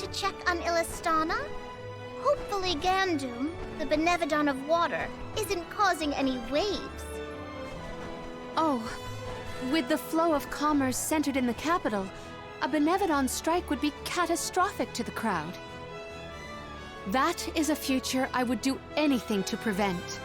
to check on Illystana? Hopefully Gandoom, the Benevodon of water, isn't causing any waves. Oh, with the flow of commerce centered in the capital, a Benevodon strike would be catastrophic to the crowd. That is a future I would do anything to prevent.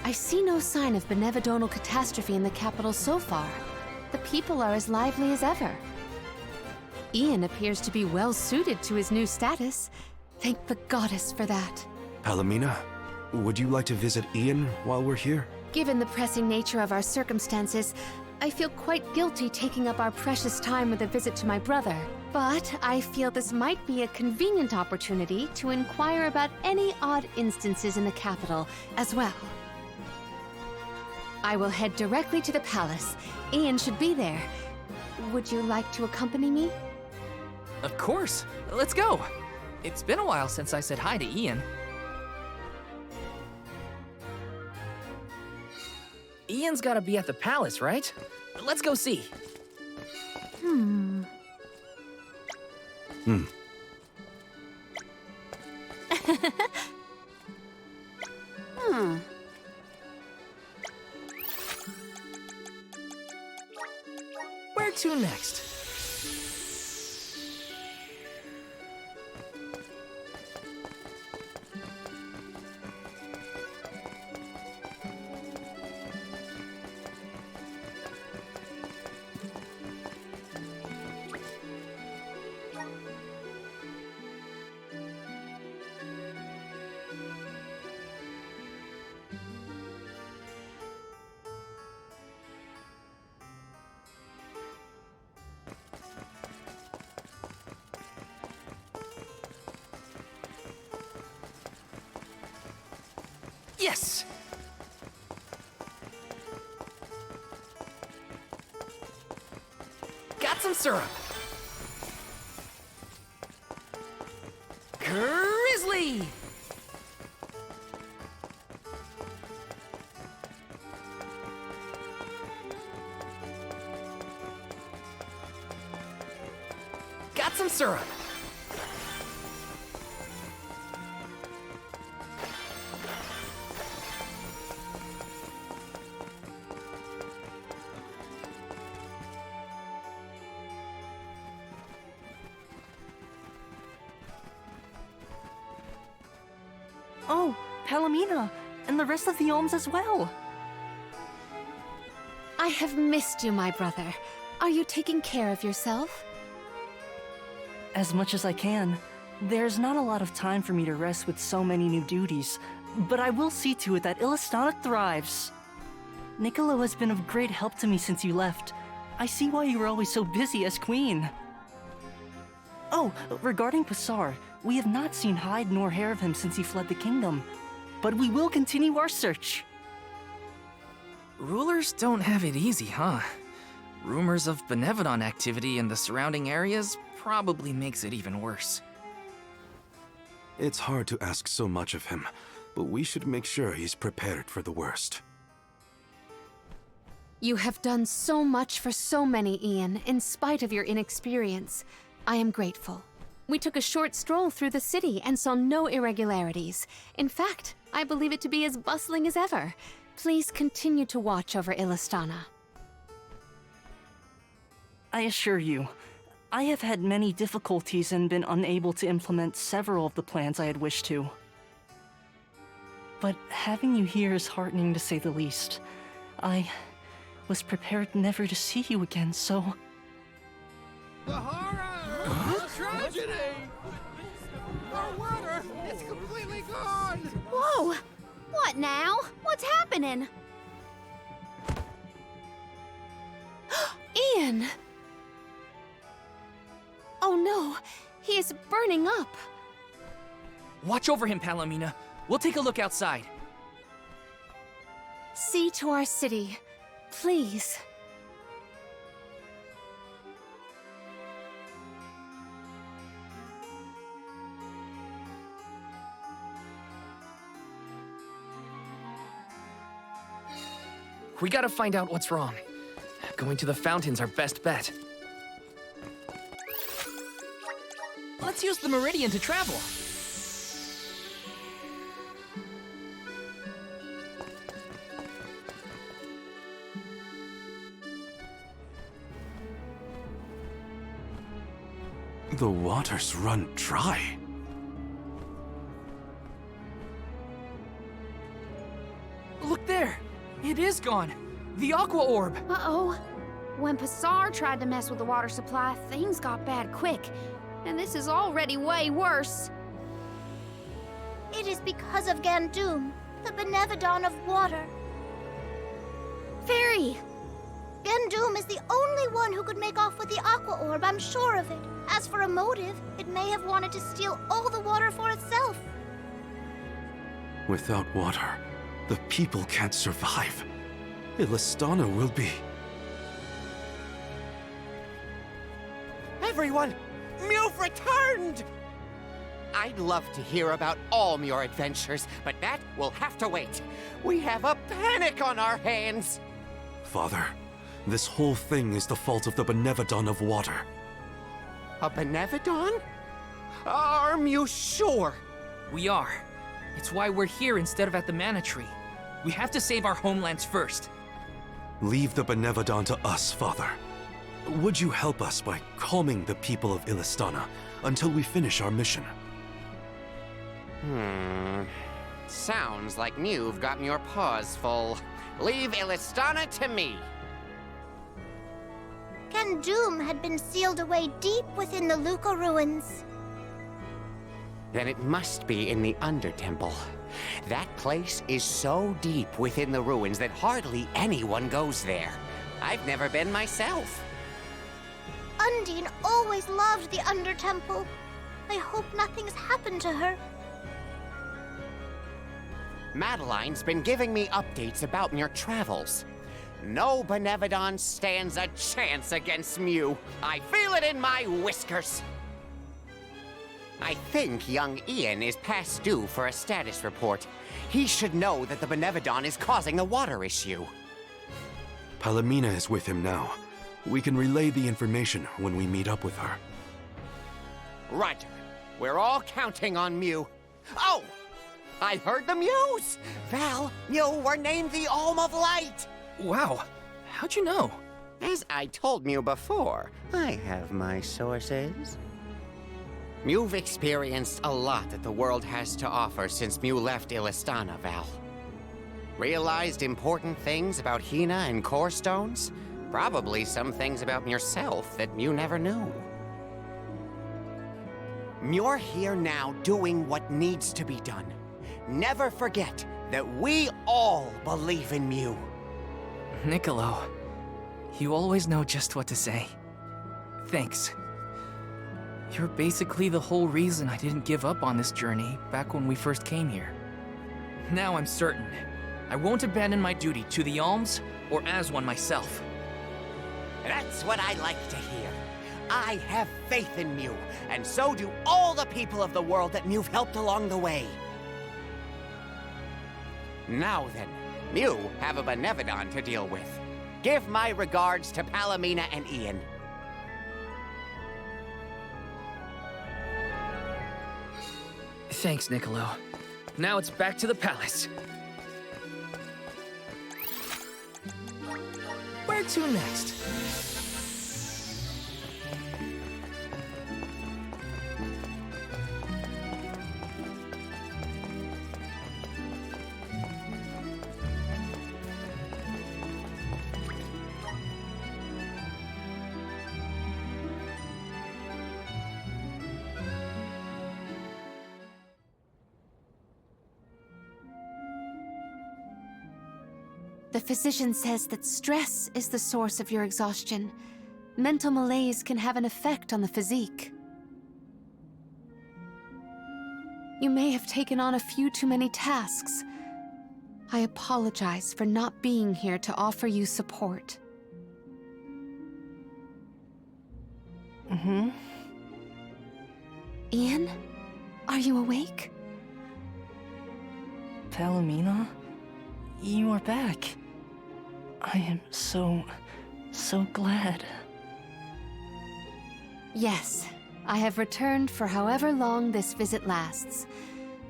I see no sign of benevodonal catastrophe in the capital so far. The people are as lively as ever. Ian appears to be well suited to his new status. Thank the goddess for that. Palomina, would you like to visit Ian while we're here? Given the pressing nature of our circumstances, I feel quite guilty taking up our precious time with a visit to my brother. But I feel this might be a convenient opportunity to inquire about any odd instances in the capital as well. I will head directly to the palace. Ian should be there. Would you like to accompany me? Of course. Let's go. It's been a while since I said hi to Ian. Ian's gotta be at the palace, right? Let's go see. Hmm. Where to next? Yes! Got some syrup. Grizzly! Got some syrup. Oh, Palomina, and the rest of the Ohms as well. I have missed you, my brother. Are you taking care of yourself? As much as I can. There's not a lot of time for me to rest with so many new duties, but I will see to it that Illystana thrives. Niccolo has been of great help to me since you left. I see why you were always so busy as queen. Oh, regarding Passar, we have not seen hide nor hair of him since he fled the kingdom, but we will continue our search. Rulers don't have it easy, huh? Rumors of Benevodon activity in the surrounding areas probably makes it even worse. It's hard to ask so much of him, but we should make sure he's prepared for the worst. You have done so much for so many, Ian, in spite of your inexperience. I am grateful. We took a short stroll through the city and saw no irregularities. In fact, I believe it to be as bustling as ever. Please continue to watch over Illystana. I assure you, I have had many difficulties and been unable to implement several of the plans I had wished to. But having you here is heartening to say the least. I was prepared never to see you again, so... The horror! The tragedy! Our water! It's completely gone! Whoa! What now? What's happening? Ian! Oh no, he is burning up. Watch over him, Palomina. We'll take a look outside. See to our city, please. We gotta find out what's wrong. Going to the fountain's our best bet. Let's use the meridian to travel. The waters run dry. Look there! It is gone! The aqua orb! Uh-oh. When Passar tried to mess with the water supply, things got bad quick. And this is already way worse. It is because of Gandoom, the Benevodon of water. Fairy! Gandoom is the only one who could make off with the aqua orb, I'm sure of it. As for a motive, it may have wanted to steal all the water for itself. Without water, the people can't survive. Illystana will be... Everyone! Mew've returned! I'd love to hear about all your adventures, but that will have to wait. We have a panic on our hands! Father, this whole thing is the fault of the Benevodon of water. A Benevodon? Are you sure? We are. It's why we're here instead of at the Mana Tree. We have to save our homelands first. Leave the Benevodon to us, Father. Would you help us by calming the people of Illystana until we finish our mission? Sounds like you've gotten your paws full. Leave Illystana to me. Gandoom had been sealed away deep within the Luca ruins. Then it must be in the Undertemple. That place is so deep within the ruins that hardly anyone goes there. I've never been myself. Undine always loved the Undertemple. I hope nothing's happened to her. Madeline's been giving me updates about your travels. No Benevodon stands a chance against Mew. I feel it in my whiskers. I think young Ian is past due for a status report. He should know that the Benevodon is causing the water issue. Palomina is with him now. We can relay the information when we meet up with her. Roger. We're all counting on Mew. Oh! I heard the Mews! Val, you were named the Alm of Light! Wow. How'd you know? As I told Mew before, I have my sources. Mew've experienced a lot that the world has to offer since Mew left Illystana, Val. Realized important things about Hinna and core stones? Probably some things about yourself that Mew never knew. You're here now doing what needs to be done. Never forget that we all believe in Mew. Niccolo, you always know just what to say. Thanks. You're basically the whole reason I didn't give up on this journey back when we first came here. Now I'm certain I won't abandon my duty to the Alms or as one myself. That's what I like to hear. I have faith in Mew, and so do all the people of the world that Mew've helped along the way. Now then, Mew have a Benevodon to deal with. Give my regards to Palomina and Ian. Thanks, Niccolo. Now it's back to the palace. Where to next? The physician says that stress is the source of your exhaustion. Mental malaise can have an effect on the physique. You may have taken on a few too many tasks. I apologize for not being here to offer you support. Ian, are you awake? Palomina? You are back. I am so glad. Yes, I have returned for however long this visit lasts.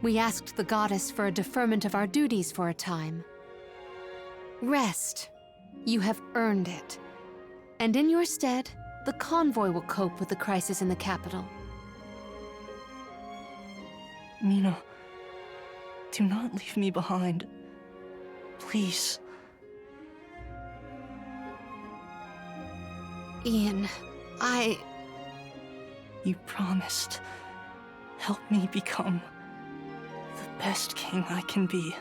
We asked the goddess for a deferment of our duties for a time. Rest. You have earned it. And in your stead, the convoy will cope with the crisis in the capital. Mina, do not leave me behind. Please. Ian, You promised. Help me become the best king I can be.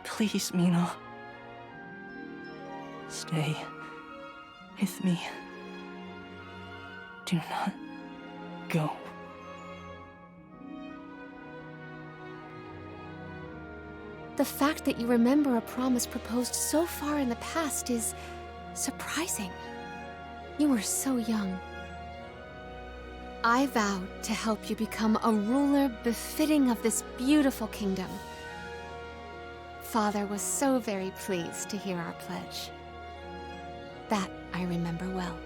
Please, Mina. Stay with me. Do not go. The fact that you remember a promise proposed so far in the past is surprising. You were so young. I vowed to help you become a ruler befitting of this beautiful kingdom. Father was so very pleased to hear our pledge. That I remember well.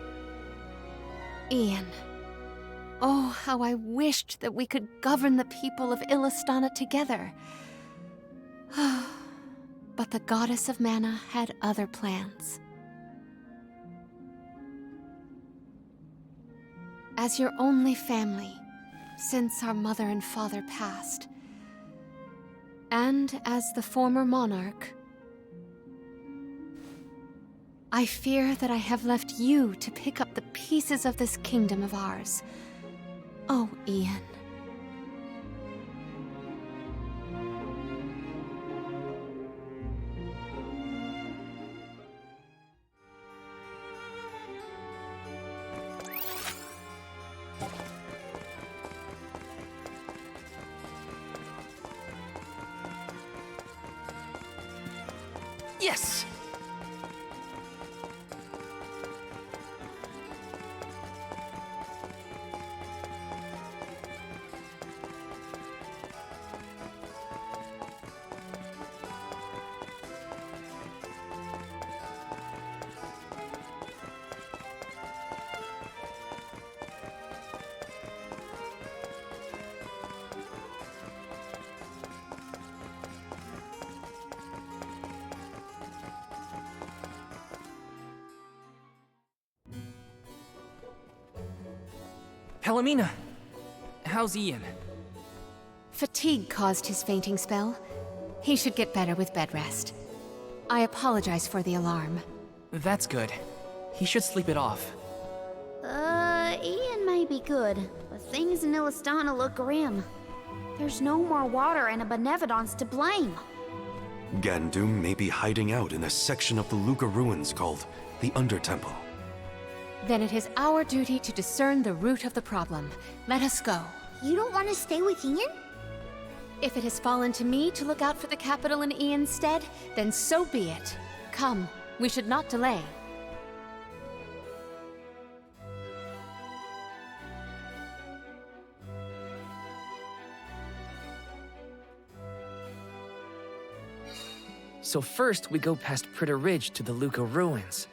Ian. Oh, how I wished that we could govern the people of Illystana together. But the goddess of mana had other plans. As your only family, since our mother and father passed, and as the former monarch, I fear that I have left you to pick up the pieces of this kingdom of ours. Oh, Ian. Yes! Palomina, how's Ian? Fatigue caused his fainting spell. He should get better with bed rest. I apologize for the alarm. That's good. He should sleep it off. Ian may be good, but things in Illystana look grim. There's no more water and a Benevodon's to blame. Gandoom may be hiding out in a section of the Luca ruins called the Undertemple. Then it is our duty to discern the root of the problem. Let us go. You don't want to stay with Ian? If it has fallen to me to look out for the capital in Ian's stead, then so be it. Come, we should not delay. So first we go past Pritta Ridge to the Luca ruins.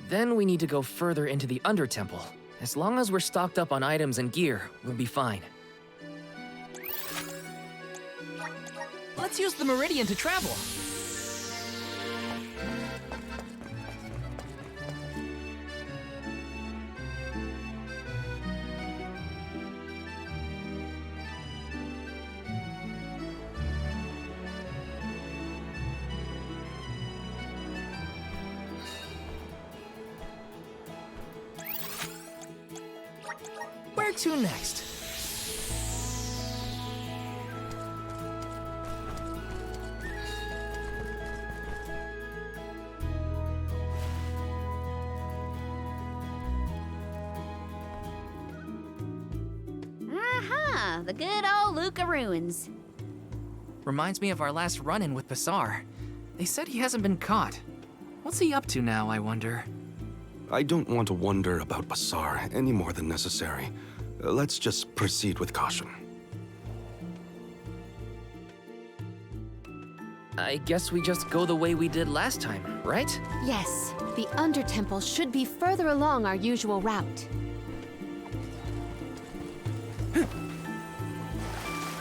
Then we need to go further into the Undertemple. As long as we're stocked up on items and gear, we'll be fine. Let's use the Meridian to travel. Where to next? Aha! The good old Luca ruins. Reminds me of our last run-in with Basar. They said he hasn't been caught. What's he up to now, I wonder? I don't want to wonder about Basar any more than necessary. Let's just proceed with caution. I guess we just go the way we did last time, right? Yes, the Undertemple should be further along our usual route.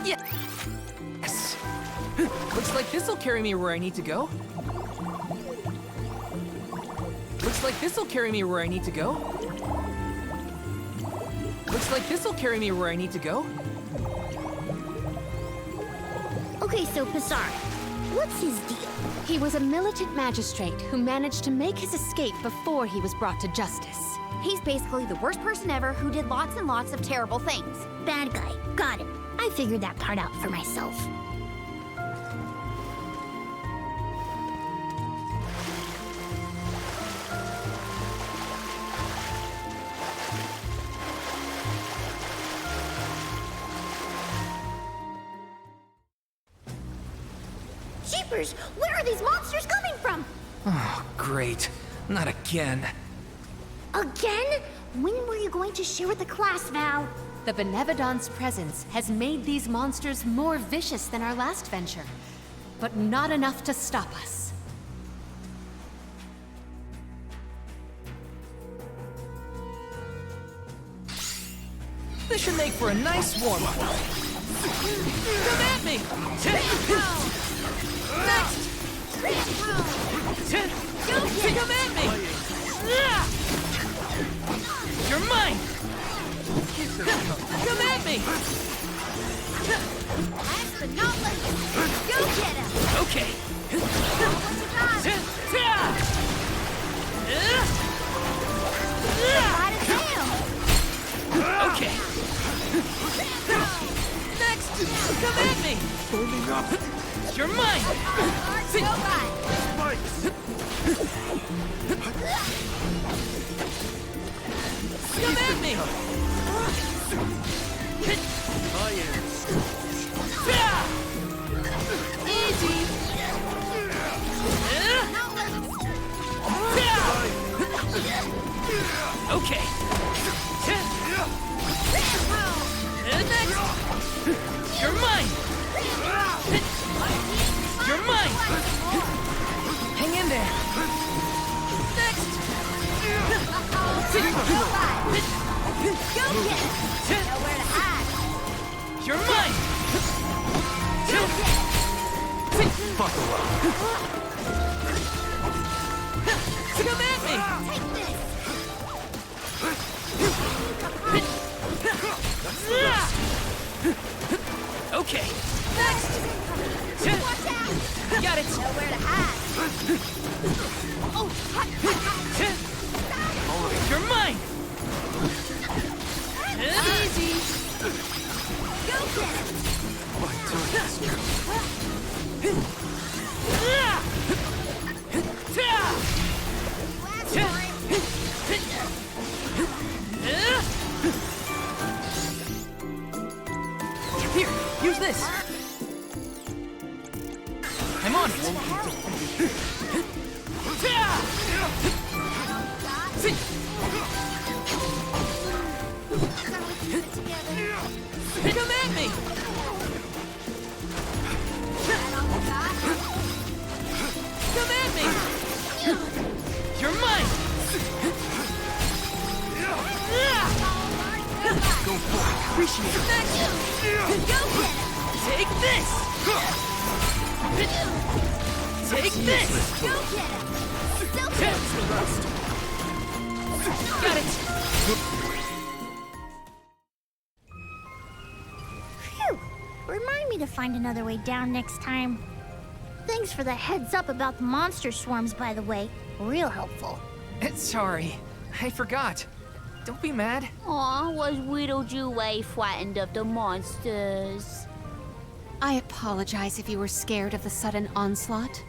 Yes! Looks like this'll carry me where I need to go. Looks like this'll carry me where I need to go. Looks like this'll carry me where I need to go. Okay, so Pissar, what's his deal? He was a militant magistrate who managed to make his escape before he was brought to justice. He's basically the worst person ever who did lots and lots of terrible things. Bad guy. Got it. I figured that part out for myself. Jeepers! Where are these monsters coming from? Oh, great. Not again. Again? When were you going to share with the class, Val? The Benevodon's presence has made these monsters more vicious than our last venture, but not enough to stop us. This should make for a nice warm-up. Come at me! Next! Come at me! You're mine! Come at me! Last but not least, go get him! Okay. Light it down! Okay. Next! Come at me! You're mine! Go by! Come at me! Easy! Okay. Next! You're mine! You're mine! Hang in there! Next! Go get him! Nowhere to hide! You're mine! Buckle up. Come at me! Take this! Okay. Next! Watch out! Got it! Nowhere to hide! Oh, hot, hot, hot. You're mine! Easy! Go get him! Last time! Here, use this! I'm on it! Come at me! Come at me! You're mine! Go for it. Appreciate it. Next! Go get him! Take this! Take this! Go get him! Still takes the rest! Got it! Phew! Remind me to find another way down next time. Thanks for the heads up about the monster swarms, by the way. Real helpful. Sorry, I forgot. Don't be mad. Aw, was Widow frightened of the monsters? I apologize if you were scared of the sudden onslaught.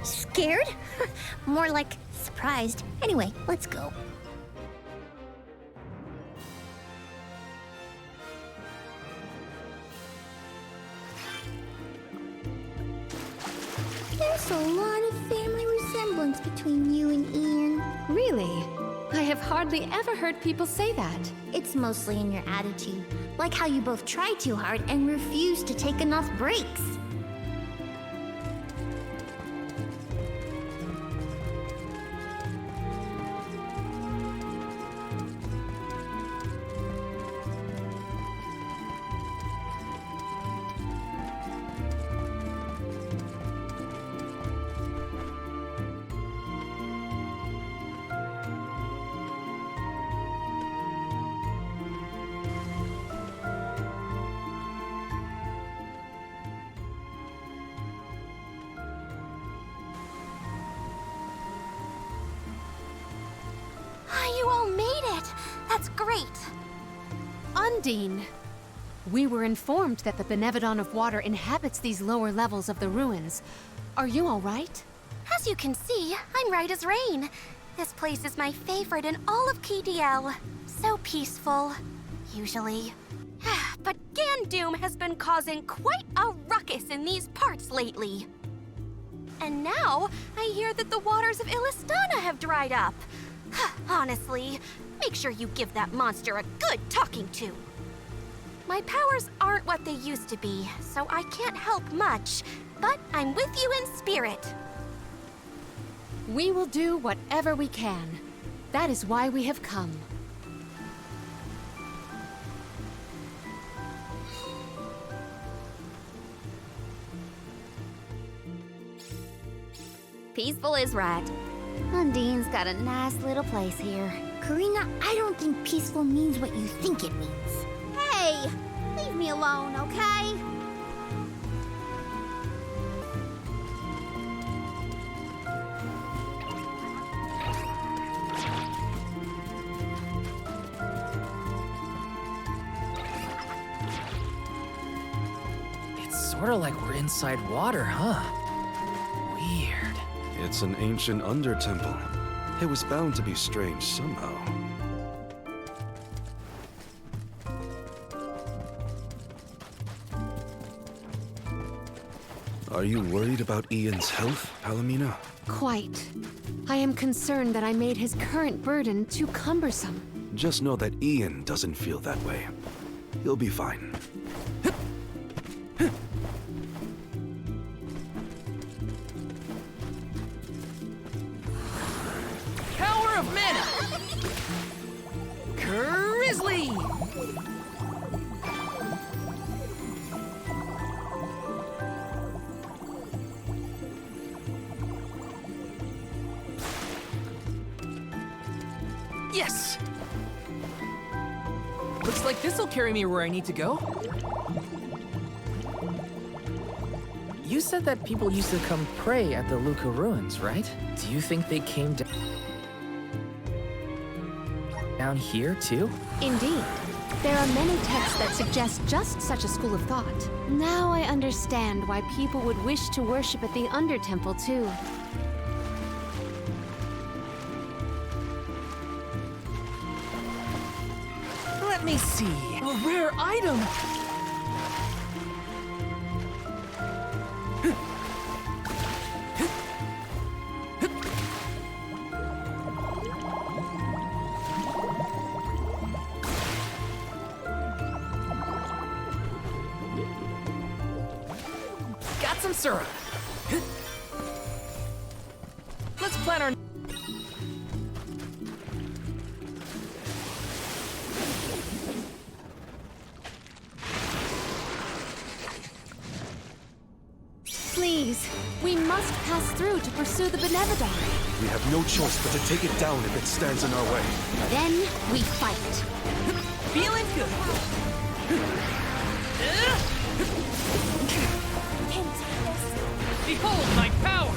Scared? More like surprised. Anyway, let's go. There's a lot of family resemblance between you and Ian. Really? I have hardly ever heard people say that. It's mostly in your attitude, like how you both try too hard and refuse to take enough breaks. That's great. Undine! We were informed that the Benevodon of Water inhabits these lower levels of the ruins. Are you all right? As you can see, I'm right as rain. This place is my favorite in all of KDL. So peaceful, usually. But Gandoom has been causing quite a ruckus in these parts lately. And now, I hear that the waters of Illystana have dried up. Honestly, make sure you give that monster a good talking to. My powers aren't what they used to be, so I can't help much, but I'm with you in spirit. We will do whatever we can. That is why we have come. Peaceful is right. Undine's got a nice little place here. Karina, I don't think peaceful means what you think it means. Hey! Leave me alone, okay? It's sort of like we're inside water, huh? Weird. It's an ancient under-temple. It was bound to be strange somehow. Are you worried about Ian's health, Palomina? Quite. I am concerned that I made his current burden too cumbersome. Just know that Ian doesn't feel that way. He'll be fine. Power of mana! Grizzly! Yes! Looks like this'll carry me where I need to go. You said that people used to come pray at the Luca ruins, right? Do you think they came down here, too? Indeed. There are many texts that suggest just such a school of thought. Now I understand why people would wish to worship at the Undertemple, too. Let me see. A rare item! Got some syrup. Let's plan our... Please, we must pass through to pursue the Benevodon. We have no choice but to take it down if it stands in our way. Then we fight. Feeling good. Behold my power!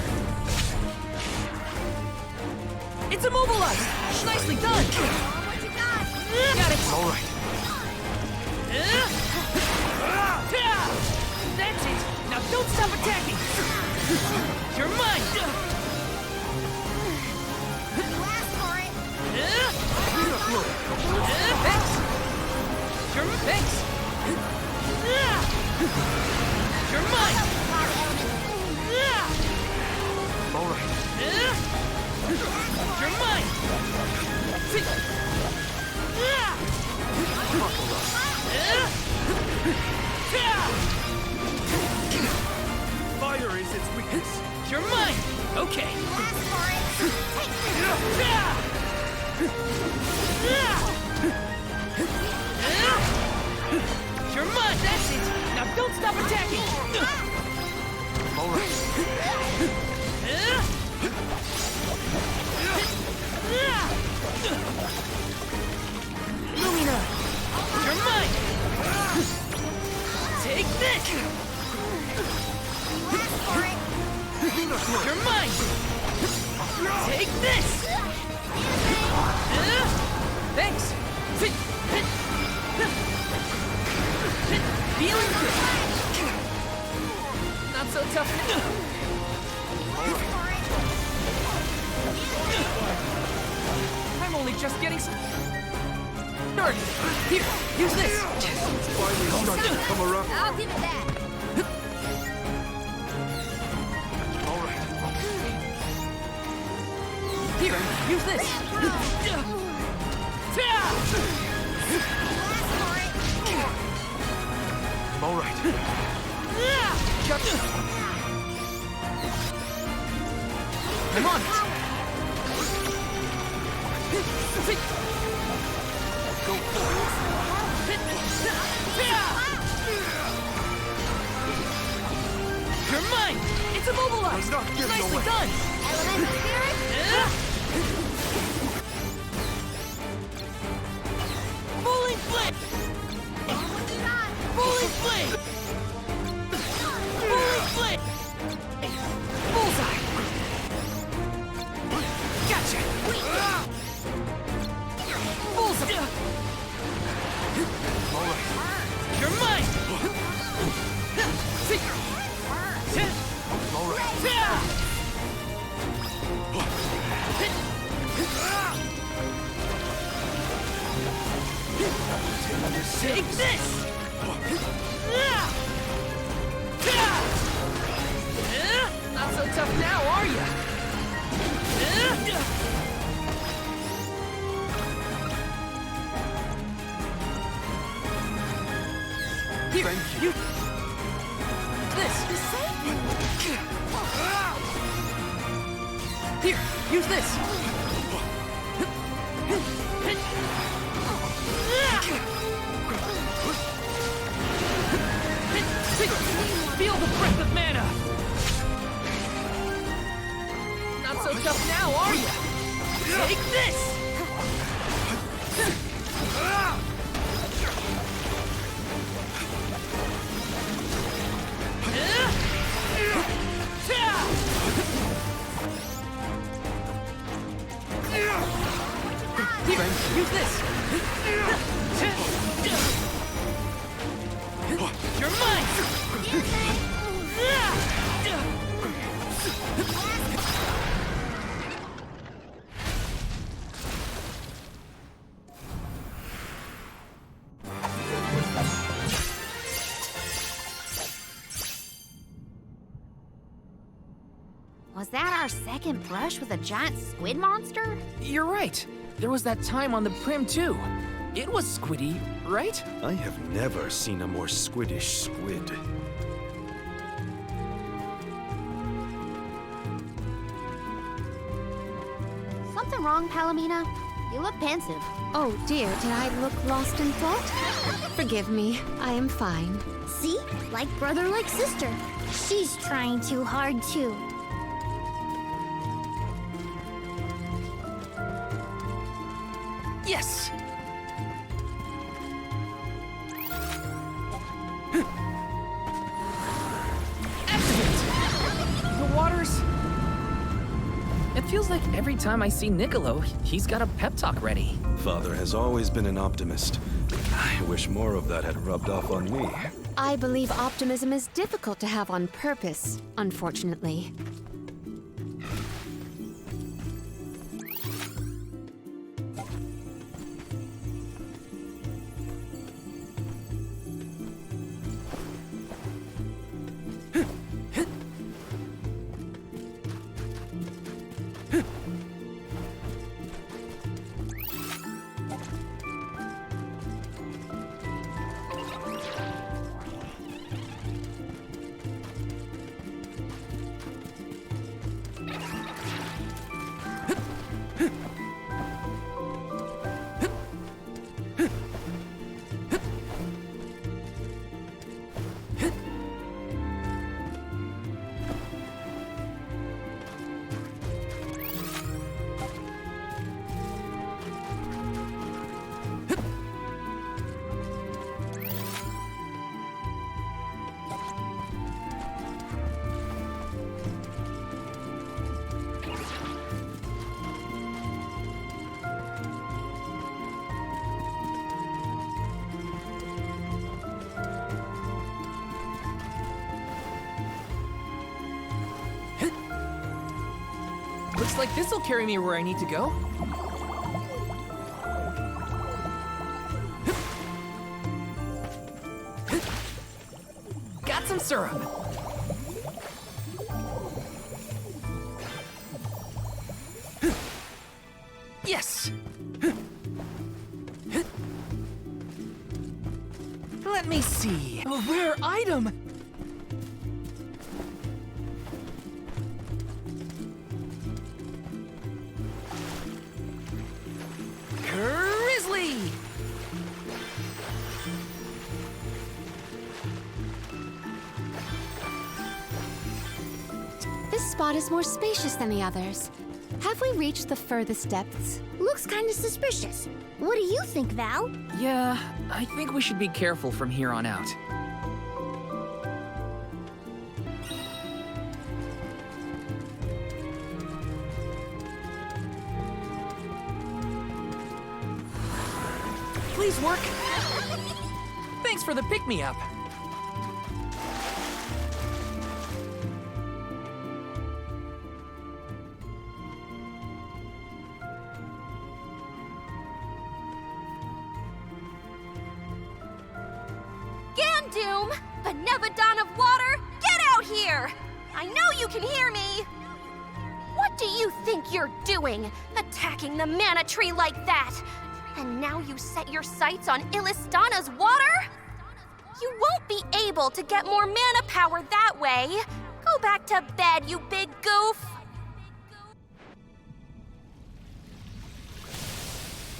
It's immobilized! Nicely done! What you got? Got it! All right. That's it! Now don't stop attacking! You're mine! You asked for it. Thanks! Thanks! You're mine! All right. You're mine! Fire is its weakness. You're mine! Okay. You asked for it. Take this. You're mine! That's it! Now don't stop attacking! All right. Lumina! You're mine! Take this! You asked for it. You're mine! Take this! Thanks! Feeling good. Not so tough. I'm only just getting started. Here, use this. Finally starting to come around. I'll give it that. All right. Here, use this. All right. I'm on it. Go for it. You're mine. It's immobilized. I'm not giving Nicely away. done. Elemental spirit? Rolling flip. Rolling flip. Rolling flip. Bullseye. Gotcha. Bullseye. All right. You're mine. All right. Take this. Not so tough now, are you? Here, Thank you. This. Here, use this. Feel the breath of mana. Not so tough now, are you? Take this. Here, use this. You're mine. Was that our second brush with a giant squid monster? You're right. There was that time on the Prim, too. It was squiddy, right? I have never seen a more squiddish squid. Something wrong, Palomina? You look pensive. Oh dear, did I look lost in thought? Forgive me, I am fine. See? Like brother, like sister. She's trying too hard, too. Yes! Excellent! The water's... It feels like every time I see Niccolo, he's got a pep talk ready. Father has always been an optimist. I wish more of that had rubbed off on me. I believe optimism is difficult to have on purpose, unfortunately. Looks like this'll carry me where I need to go. Got some syrup. Yes! Let me see. A rare item! Grizzly! This spot is more spacious than the others. Have we reached the furthest depths? Looks kinda suspicious. What do you think, Val? Yeah, I think we should be careful from here on out. Please work. Thanks for the pick-me-up. Gandoom! Benevodon of water, get out here! I know you can hear me! What do you think you're doing, attacking the mana tree like that? And now you set your sights on Illystana's water? You won't be able to get more mana power that way. Go back to bed, you big goof!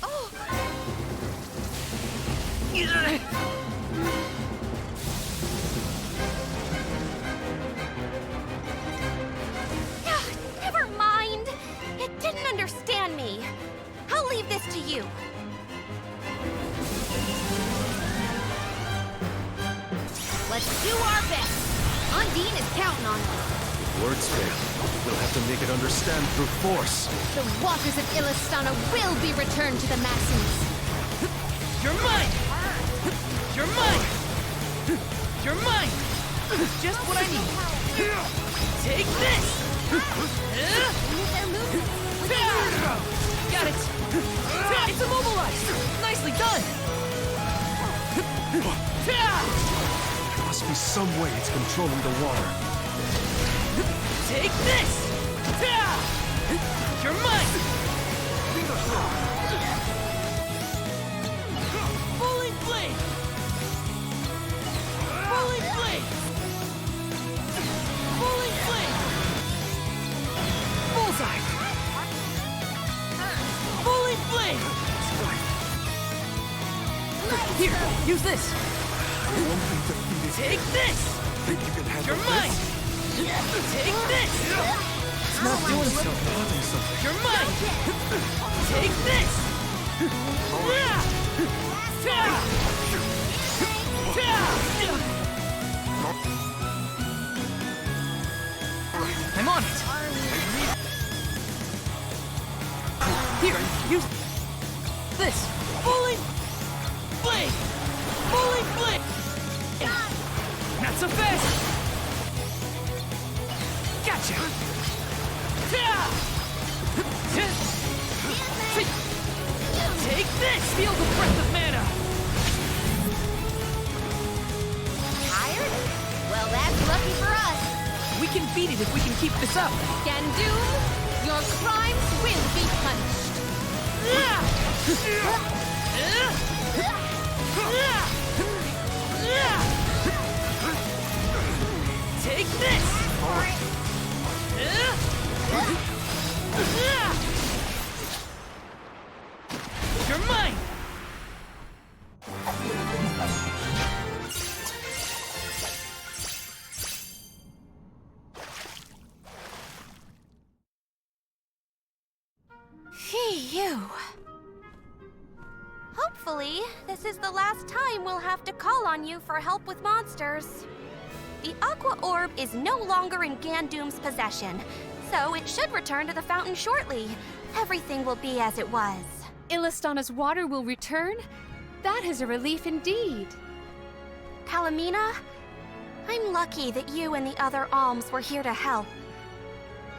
Oh! Never mind. It didn't understand me. I'll leave this to you. Let's do our best. Undine is counting on us. If words fail, we'll have to make it understand through force. The waters of Illystana will be returned to the masses. You're mine! You're mine! You're mine! Just what I need. Take this! Got it! It's immobilized! Nicely done! There must be some way it's controlling the water. Take this! You're mine! Falling blade! Falling blade! Falling blade! Bullseye! Falling blade! Here, use this! Take this! Think you can handle You're mine! Take this! It's not doing so. You're mine! Take this! I'm on it! Here, use this! Falling blade! Falling blade! Not so fast! Gotcha! Take this! Feel the breath of mana! Tired? Well, that's lucky for us. We can beat it if we can keep this up! Gandoom, your crimes will be punished. Take this! You're mine! Phew. Hopefully, this is the last time we'll have to call on you for help with monsters. The Aqua Orb is no longer in Gandoom's possession, so it should return to the fountain shortly. Everything will be as it was. Illystana's water will return? That is a relief indeed. Palamina, I'm lucky that you and the other alms were here to help.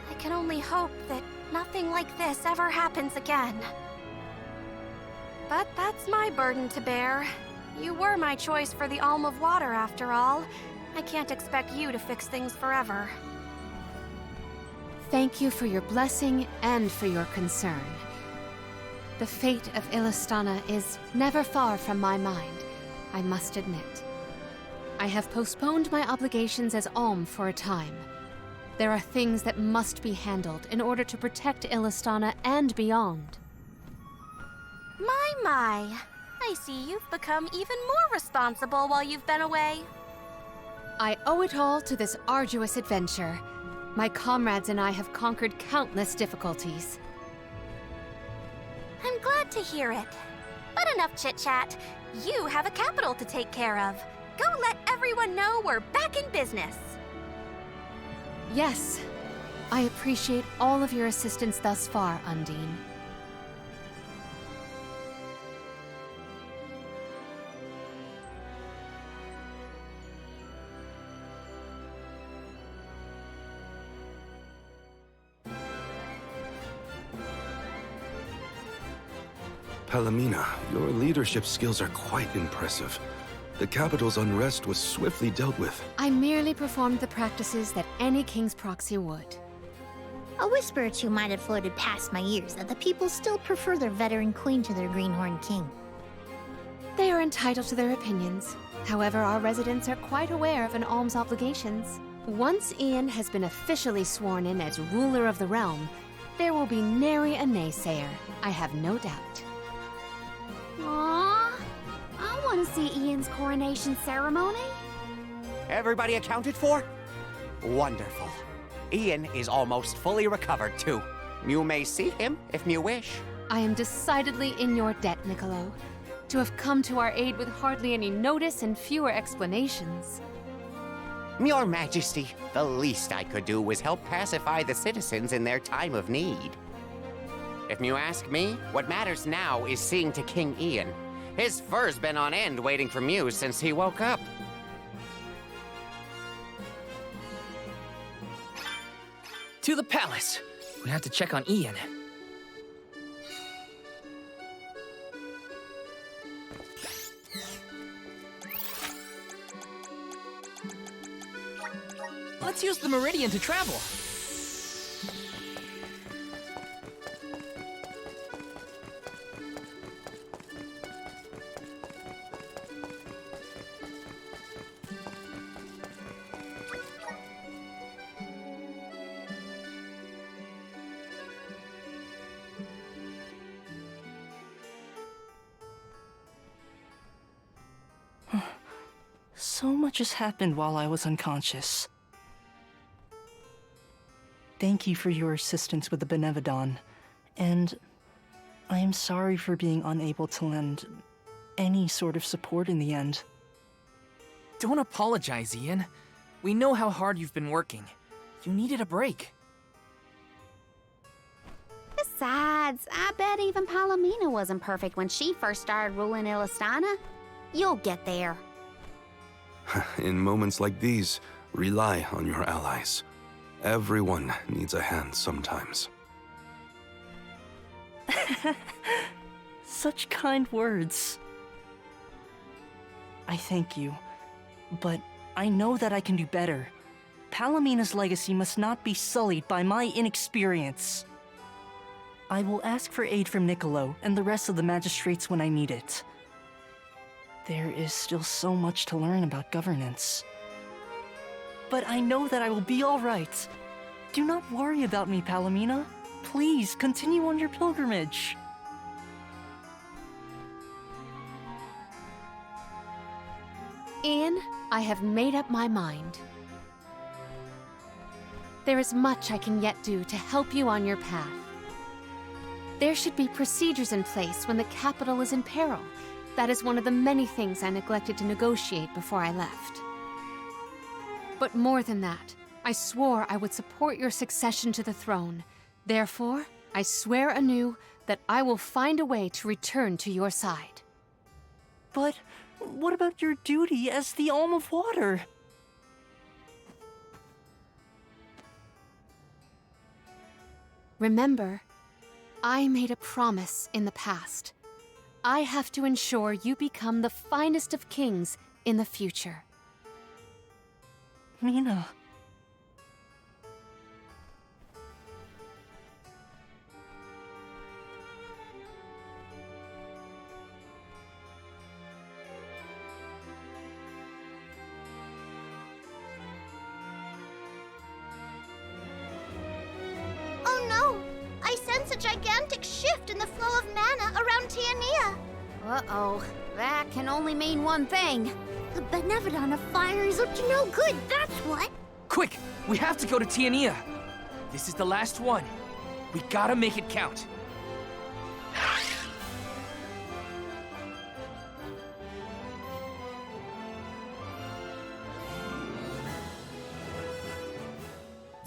I can only hope that nothing like this ever happens again. But that's my burden to bear. You were my choice for the Alm of Water, after all. I can't expect you to fix things forever. Thank you for your blessing and for your concern. The fate of Illystana is never far from my mind, I must admit. I have postponed my obligations as Alm for a time. There are things that must be handled in order to protect Illystana and beyond. My. I see you've become even more responsible while you've been away. I owe it all to this arduous adventure. My comrades and I have conquered countless difficulties. I'm glad to hear it. But enough chit-chat. You have a capital to take care of. Go let everyone know we're back in business. Yes. I appreciate all of your assistance thus far, Undine. Palomina, your leadership skills are quite impressive. The capital's unrest was swiftly dealt with. I merely performed the practices that any king's proxy would. A whisper or two might have floated past my ears that the people still prefer their veteran queen to their greenhorn king. They are entitled to their opinions. However, our residents are quite aware of an alm's obligations. Once Ian has been officially sworn in as ruler of the realm, there will be nary a naysayer, I have no doubt. Aww, I want to see Ian's coronation ceremony. Everybody accounted for? Wonderful. Ian is almost fully recovered, too. You may see him if you wish. I am decidedly in your debt, Niccolo. To have come to our aid with hardly any notice and fewer explanations. Your Majesty, the least I could do was help pacify the citizens in their time of need. If you ask me, what matters now is seeing to King Ian. His fur's been on end waiting for Mew since he woke up. To the palace! We have to check on Ian. Let's use the Meridian to travel. So much has happened while I was unconscious. Thank you for your assistance with the Benevodon, and I am sorry for being unable to lend any sort of support in the end. Don't apologize, Ian. We know how hard you've been working. You needed a break. Besides, I bet even Palomina wasn't perfect when she first started ruling Illystana. You'll get there. In moments like these, rely on your allies. Everyone needs a hand sometimes. Such kind words. I thank you, but I know that I can do better. Palomina's legacy must not be sullied by my inexperience. I will ask for aid from Niccolo and the rest of the magistrates when I need it. There is still so much to learn about governance. But I know that I will be all right. Do not worry about me, Palomina. Please, continue on your pilgrimage. Ian, I have made up my mind. There is much I can yet do to help you on your path. There should be procedures in place when the capital is in peril. That is one of the many things I neglected to negotiate before I left. But more than that, I swore I would support your succession to the throne. Therefore, I swear anew that I will find a way to return to your side. But what about your duty as the Alm of Water? Remember, I made a promise in the past. I have to ensure you become the finest of kings in the future. Mina. Oh no! I sense a gigantic shift in the flow of mana around Tianeea. Uh-oh. That can only mean one thing. The Benevodon of fire is up to no good, that's what. Quick! We have to go to Tianeea! This is the last one. We gotta make it count.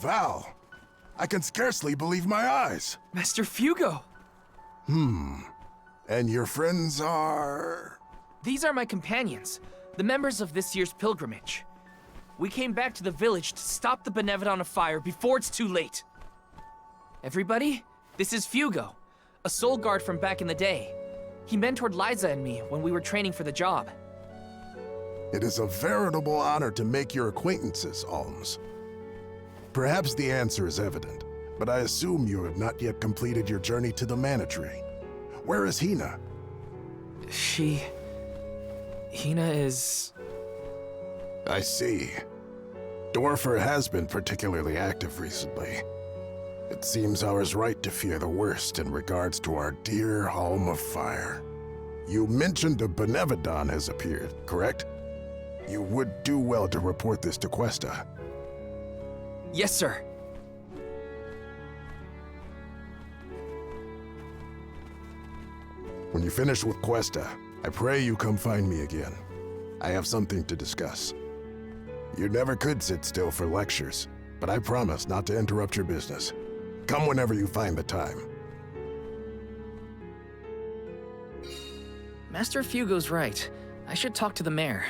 Val, I can scarcely believe my eyes. Master Fugo! And your friends are... These are my companions, the members of this year's pilgrimage. We came back to the village to stop the Benevodon of Fire before it's too late. Everybody, this is Fugo, a soul guard from back in the day. He mentored Liza and me when we were training for the job. It is a veritable honor to make your acquaintances, Alms. Perhaps the answer is evident, but I assume you have not yet completed your journey to the Mana Tree. Where is Hinna? Hinna is... I see. Dorfer has been particularly active recently. It seems I was right to fear the worst in regards to our dear home of fire. You mentioned a Benevodon has appeared, correct? You would do well to report this to Questa. Yes, sir. When you finish with Questa, I pray you come find me again. I have something to discuss. You never could sit still for lectures, but I promise not to interrupt your business. Come whenever you find the time. Master Fugo's right. I should talk to the mayor.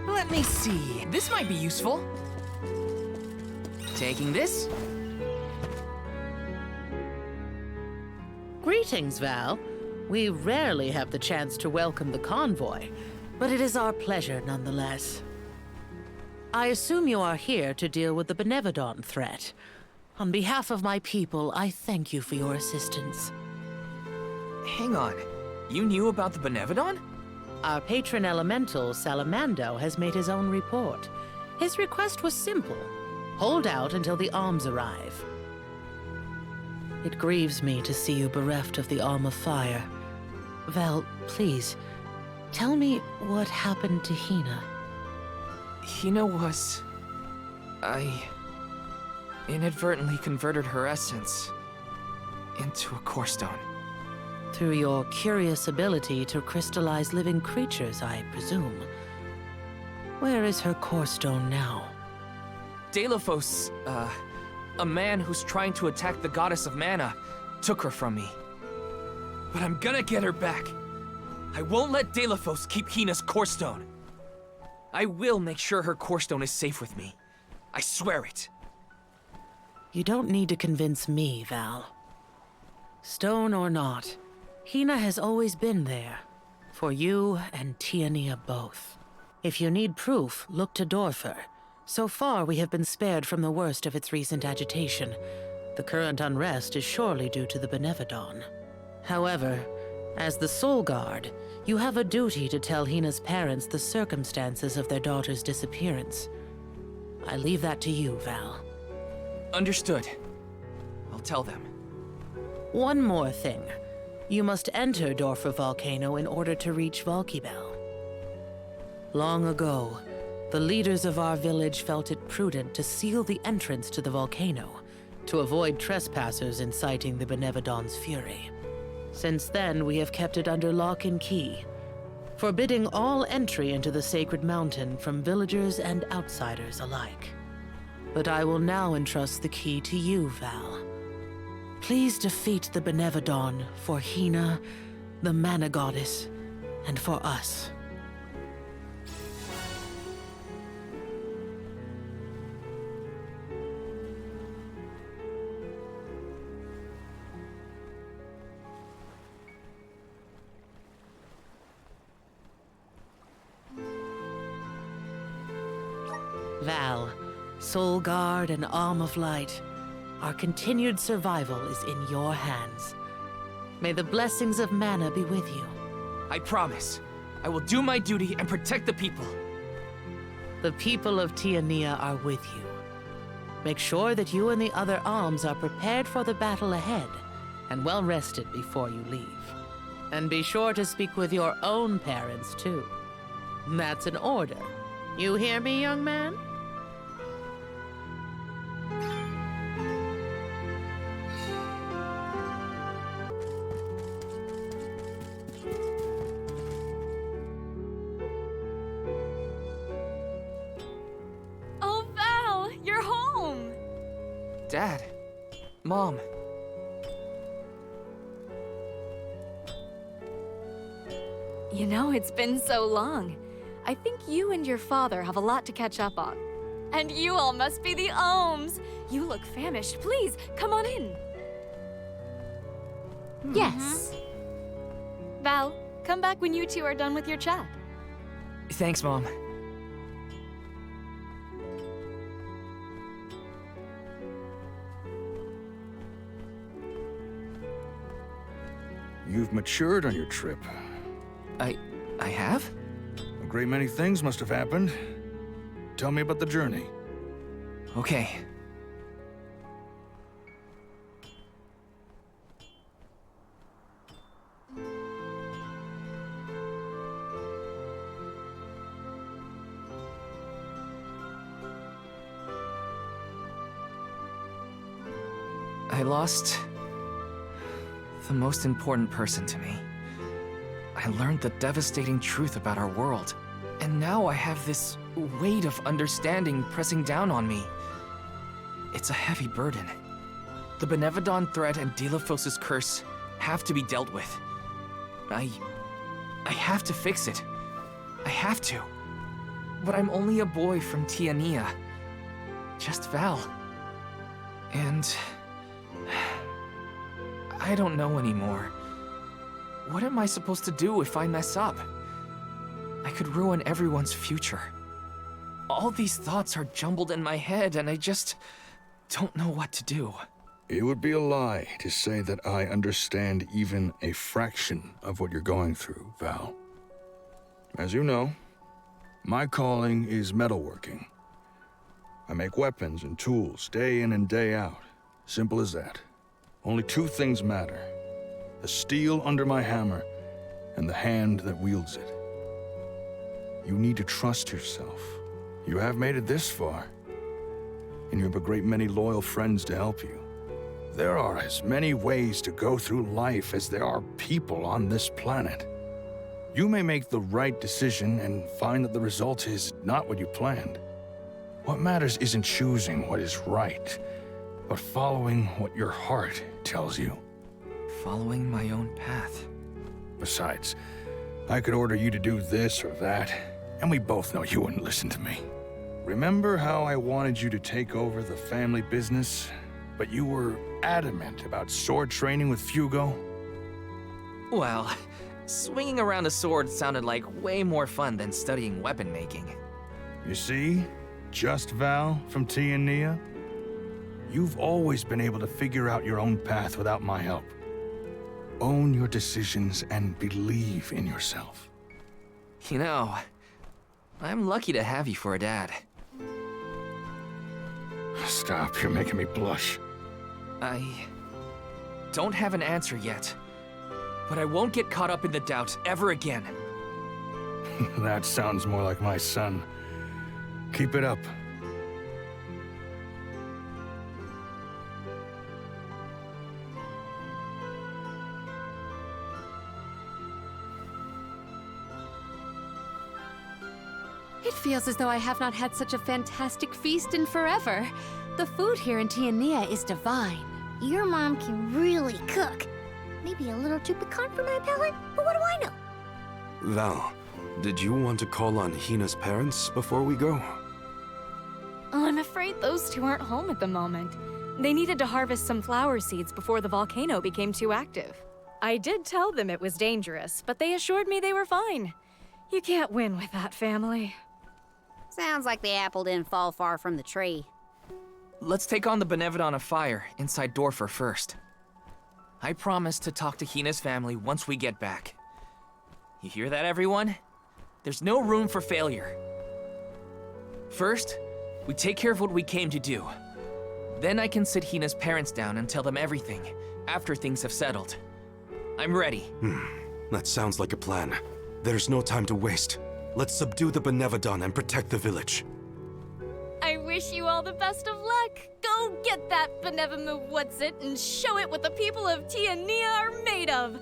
Let me see. This might be useful. Taking this? Greetings, Val. We rarely have the chance to welcome the convoy, but it is our pleasure nonetheless. I assume you are here to deal with the Benevodon threat. On behalf of my people, I thank you for your assistance. Hang on. You knew about the Benevodon? Our patron elemental, Salamando, has made his own report. His request was simple. Hold out until the arms arrive. It grieves me to see you bereft of the Arm of Fire. Val, please, tell me what happened to Hinna. Hinna was... I inadvertently converted her essence into a core stone. Through your curious ability to crystallize living creatures, I presume. Where is her core stone now? Delphos, a man who's trying to attack the goddess of mana, took her from me. But I'm gonna get her back. I won't let Delphos keep Hinna's core stone. I will make sure her core stone is safe with me. I swear it. You don't need to convince me, Val. Stone or not, Hinna has always been there. For you and Tianeea both. If you need proof, look to Dorfer. So far, we have been spared from the worst of its recent agitation. The current unrest is surely due to the Benevodon. However, as the Soul Guard, you have a duty to tell Hinna's parents the circumstances of their daughter's disappearance. I leave that to you, Val. Understood. I'll tell them. One more thing. You must enter Dorfer Volcano in order to reach Valkibel. Long ago, the leaders of our village felt it prudent to seal the entrance to the volcano to avoid trespassers inciting the Benevodon's fury. Since then, we have kept it under lock and key. forbidding all entry into the sacred mountain from villagers and outsiders alike. But I will now entrust the key to you, Val. Please defeat the Benevodon for Hinna, the Mana Goddess, and for us. Val, Soul Guard and Arm of Light, our continued survival is in your hands. May the blessings of Mana be with you. I promise. I will do my duty and protect the people. The people of Tianeea are with you. Make sure that you and the other alms are prepared for the battle ahead, and well rested before you leave. And be sure to speak with your own parents, too. That's an order. You hear me, young man? Oh, Val, you're home! Dad. Mom. You know, it's been so long. I think you and your father have a lot to catch up on. And you all must be the Ohms! You look famished. Please, come on in. Yes. Val, come back when you two are done with your chat. Thanks, Mom. You've matured on your trip. I have? A great many things must have happened. Tell me about the journey. Okay. I lost the most important person to me. I learned the devastating truth about our world, and now I have this weight of understanding pressing down on me. It's a heavy burden. The Benevodon threat and Dilithos' curse have to be dealt with. I have to fix it. I have to. But I'm only a boy from Tianeea. Just Val. And I don't know anymore. What am I supposed to do if I mess up? I could ruin everyone's future. All these thoughts are jumbled in my head, and I just don't know what to do. It would be a lie to say that I understand even a fraction of what you're going through, Val. As you know, my calling is metalworking. I make weapons and tools day in and day out. Simple as that. Only two things matter: the steel under my hammer and the hand that wields it. You need to trust yourself. You have made it this far, and you have a great many loyal friends to help you. There are as many ways to go through life as there are people on this planet. You may make the right decision and find that the result is not what you planned. What matters isn't choosing what is right, but following what your heart tells you. Following my own path. Besides, I could order you to do this or that, and we both know you wouldn't listen to me. Remember how I wanted you to take over the family business, but you were adamant about sword training with Fugo? Well, swinging around a sword sounded like way more fun than studying weapon making. You see? Just Val from Tianeea? You've always been able to figure out your own path without my help. Own your decisions and believe in yourself. You know, I'm lucky to have you for a dad. Stop, you're making me blush. I don't have an answer yet, but I won't get caught up in the doubt ever again. That sounds more like my son. Keep it up. It feels as though I have not had such a fantastic feast in forever. The food here in Tianeea is divine. Your mom can really cook. Maybe a little too piquant for my palate, but what do I know? Val, did you want to call on Hinna's parents before we go? Oh, I'm afraid those two aren't home at the moment. They needed to harvest some flower seeds before the volcano became too active. I did tell them it was dangerous, but they assured me they were fine. You can't win with that family. Sounds like the apple didn't fall far from the tree. Let's take on the Benevodon of Fire inside Dorfer first. I promise to talk to Hinna's family once we get back. You hear that, everyone? There's no room for failure. First, we take care of what we came to do. Then I can sit Hinna's parents down and tell them everything, after things have settled. I'm ready. That sounds like a plan. There's no time to waste. Let's subdue the Benevodon and protect the village. I wish you all the best of luck. Go get that Benevolent what's-it and show it what the people of Tianeea are made of.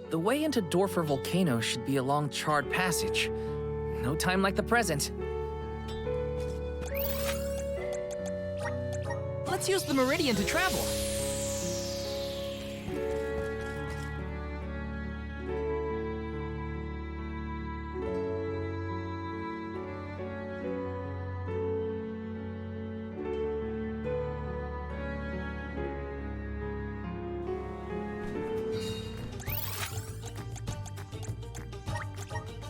The way into Dorfer Volcano should be along charred passage. No time like the present. Let's use the meridian to travel.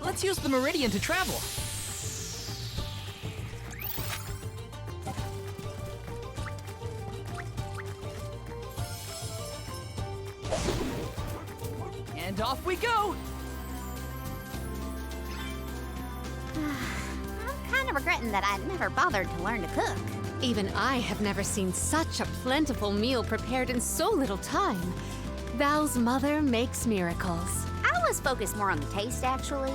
Let's use the meridian to travel. And off we go! I'm kind of regretting that I never bothered to learn to cook. Even I have never seen such a plentiful meal prepared in so little time. Val's mother makes miracles. I was focused more on the taste, actually.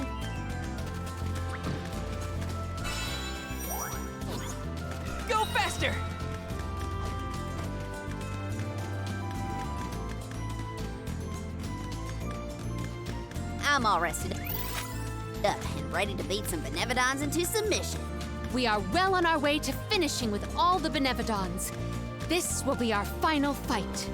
Go faster! I'm all rested up and ready to beat some Benevodons into submission. We are well on our way to finishing with all the Benevodons. This will be our final fight.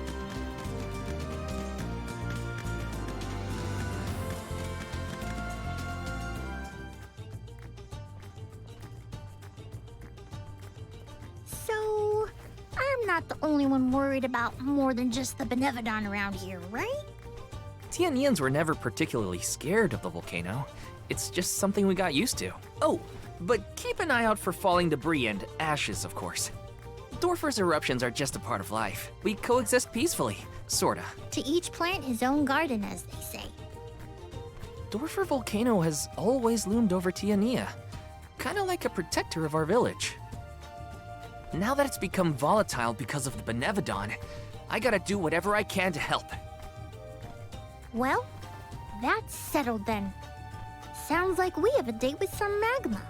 So, I'm not the only one worried about more than just the Benevodon around here, right? Tianeans were never particularly scared of the volcano. It's just something we got used to. Oh, but keep an eye out for falling debris and ashes, of course. Dorfer's eruptions are just a part of life. We coexist peacefully, sorta. To each plant his own garden, as they say. Dorfer Volcano has always loomed over Tianeea, kinda like a protector of our village. Now that it's become volatile because of the Benevodon, I gotta do whatever I can to help. Well, that's settled then. Sounds like we have a date with some magma.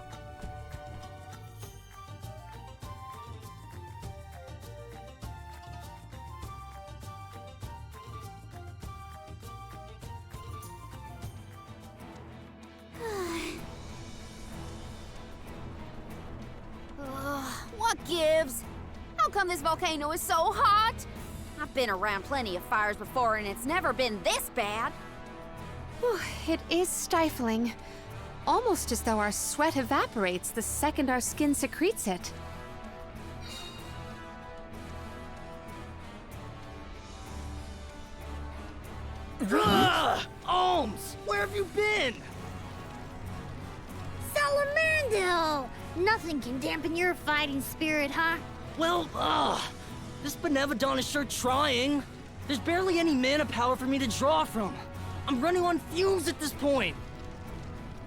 What gives? How come this volcano is so hot? I've been around plenty of fires before and it's never been this bad. Whew, it is stifling. Almost as though our sweat evaporates the second our skin secretes it. Ohms! Where have you been? Salamando! Nothing can dampen your fighting spirit, huh? Well, this Benevodon is sure trying. There's barely any mana power for me to draw from. I'm running on fumes at this point.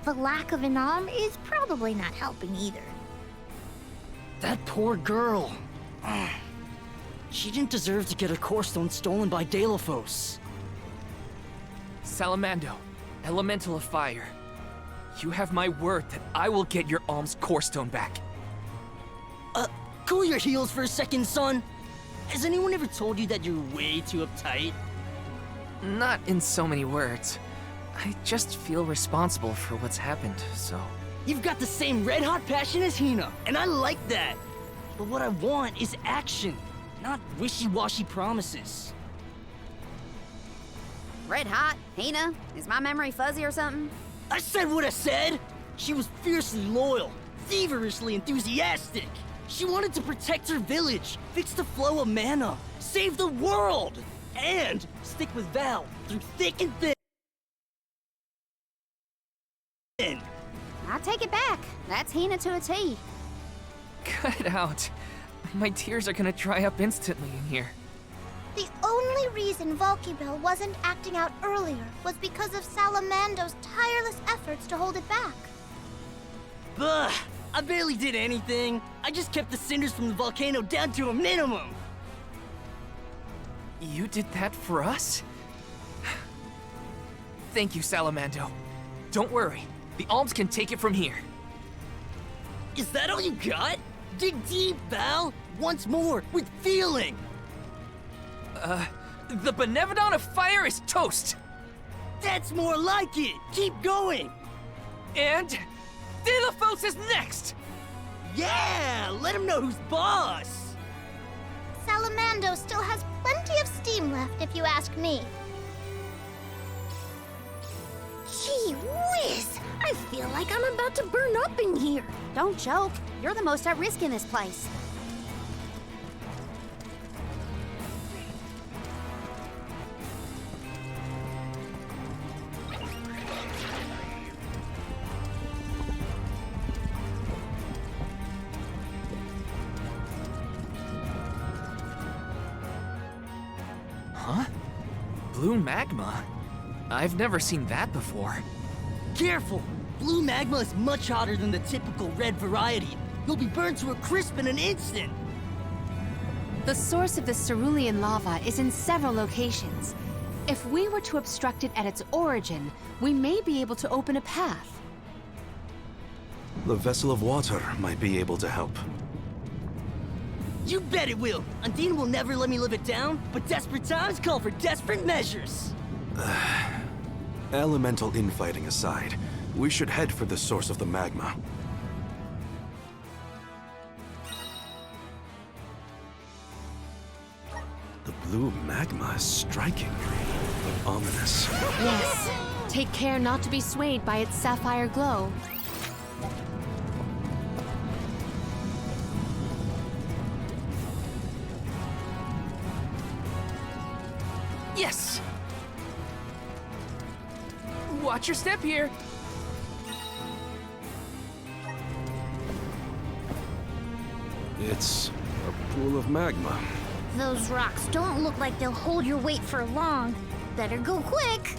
The lack of an arm is probably not helping either. That poor girl. She didn't deserve to get her core stone stolen by Delphos. Salamando, Elemental of Fire. You have my word that I will get your Alm's core stone back. Cool your heels for a second, son. Has anyone ever told you that you're way too uptight? Not in so many words. I just feel responsible for what's happened, so... You've got the same red-hot passion as Hinna, and I like that. But what I want is action, not wishy-washy promises. Red hot? Hinna? Is my memory fuzzy or something? I said what I said! She was fiercely loyal, feverishly enthusiastic. She wanted to protect her village, fix the flow of mana, save the world, and stick with Val through thick and thin. I take it back. That's Hinna to a T. Cut it out. My tears are gonna dry up instantly in here. The only reason Volcybell wasn't acting out earlier was because of Salamando's tireless efforts to hold it back. Bah! I barely did anything. I just kept the cinders from the volcano down to a minimum. You did that for us? Thank you, Salamando. Don't worry. The Alms can take it from here. Is that all you got? Dig deep, Val! Once more, with feeling! The Benevodon of Fire is toast! That's more like it! Keep going! And... Dilithos is next! Yeah! Let him know who's boss! Salamando still has plenty of steam left, if you ask me. Gee whiz! I feel like I'm about to burn up in here. Don't joke. You're the most at risk in this place. Huh? Blue magma? I've never seen that before. Careful! Blue magma is much hotter than the typical red variety. You'll be burned to a crisp in an instant! The source of the cerulean lava is in several locations. If we were to obstruct it at its origin, we may be able to open a path. The vessel of water might be able to help. You bet it will! Undine will never let me live it down, but desperate times call for desperate measures! Elemental infighting aside, we should head for the source of the magma. The blue magma is striking, but ominous. Yes. Take care not to be swayed by its sapphire glow. Yes! Watch your step here! It's a pool of magma. Those rocks don't look like they'll hold your weight for long. Better go quick.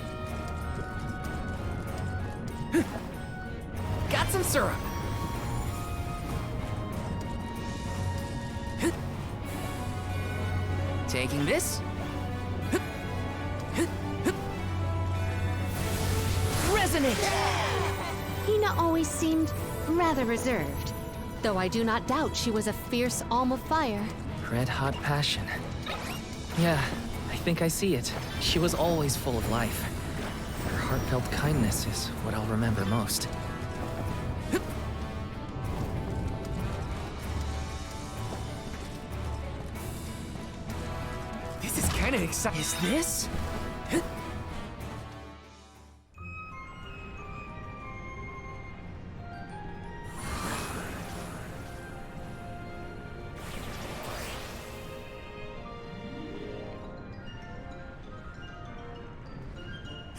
Got some syrup! Taking this. Resonate! Hinna always seemed rather reserved, though I do not doubt she was a fierce alm of fire. Red-hot passion. Yeah, I think I see it. She was always full of life. Her heartfelt kindness is what I'll remember most. This is kinda exciting. Is this?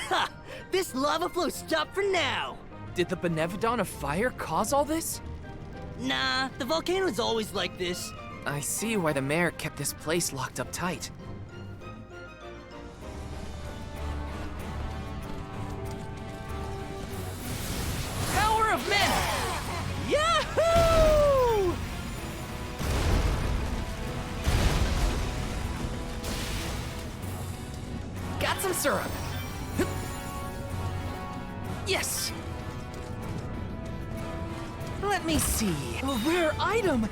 Ha! This lava flow stopped for now! Did the Benevodon of Fire cause all this? Nah, the volcano's always like this. I see why the mayor kept this place locked up tight. Power of mana! Yahoo! Got some syrup. Yes! Let me see. A rare item!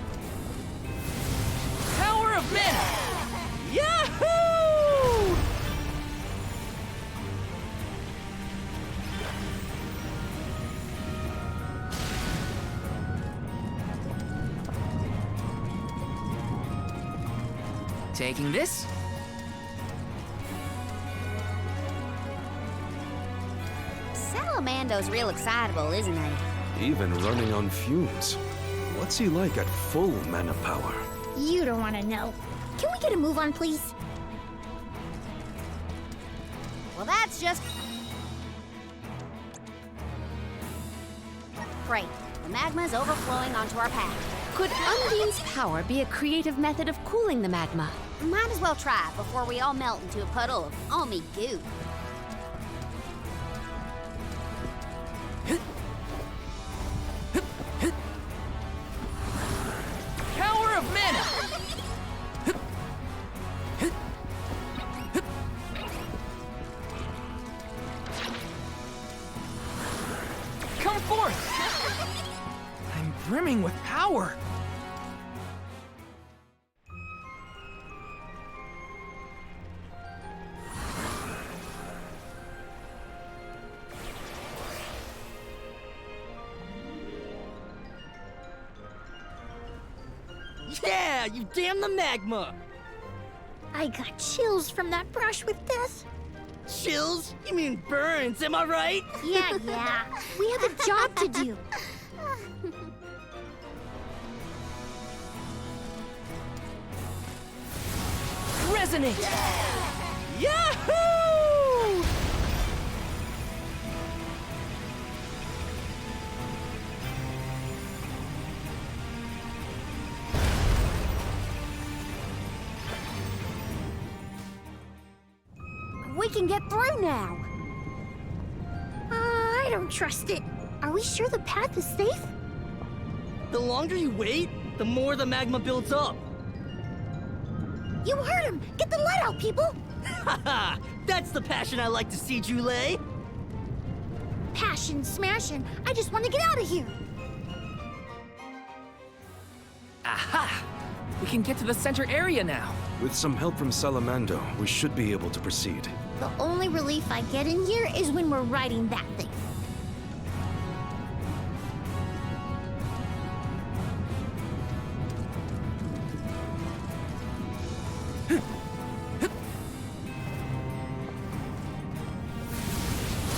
Power of mana! Yahoo! Taking this. Salamando's real excitable, isn't he? Even running on fumes. What's he like at full mana power? You don't want to know. Can we get a move on, please? Well, that's just... Great. The magma's overflowing onto our path. Could Undine's power be a creative method of cooling the magma? Might as well try before we all melt into a puddle of almy goo. Power of mana! Come forth! I'm brimming with power! Yeah, you damn the magma! I got chills from that brush with death. Chills? You mean burns, am I right? Yeah. We have a job to do. Resonate! Yahoo! We can get through now. I don't trust it. Are we sure the path is safe? The longer you wait, the more the magma builds up. You heard him! Get the lead out, people! Haha! That's the passion I like to see, Jule. Passion, smashing. I just want to get out of here. Aha! We can get to the center area now. With some help from Salamando, we should be able to proceed. The only relief I get in here is when we're riding that thing.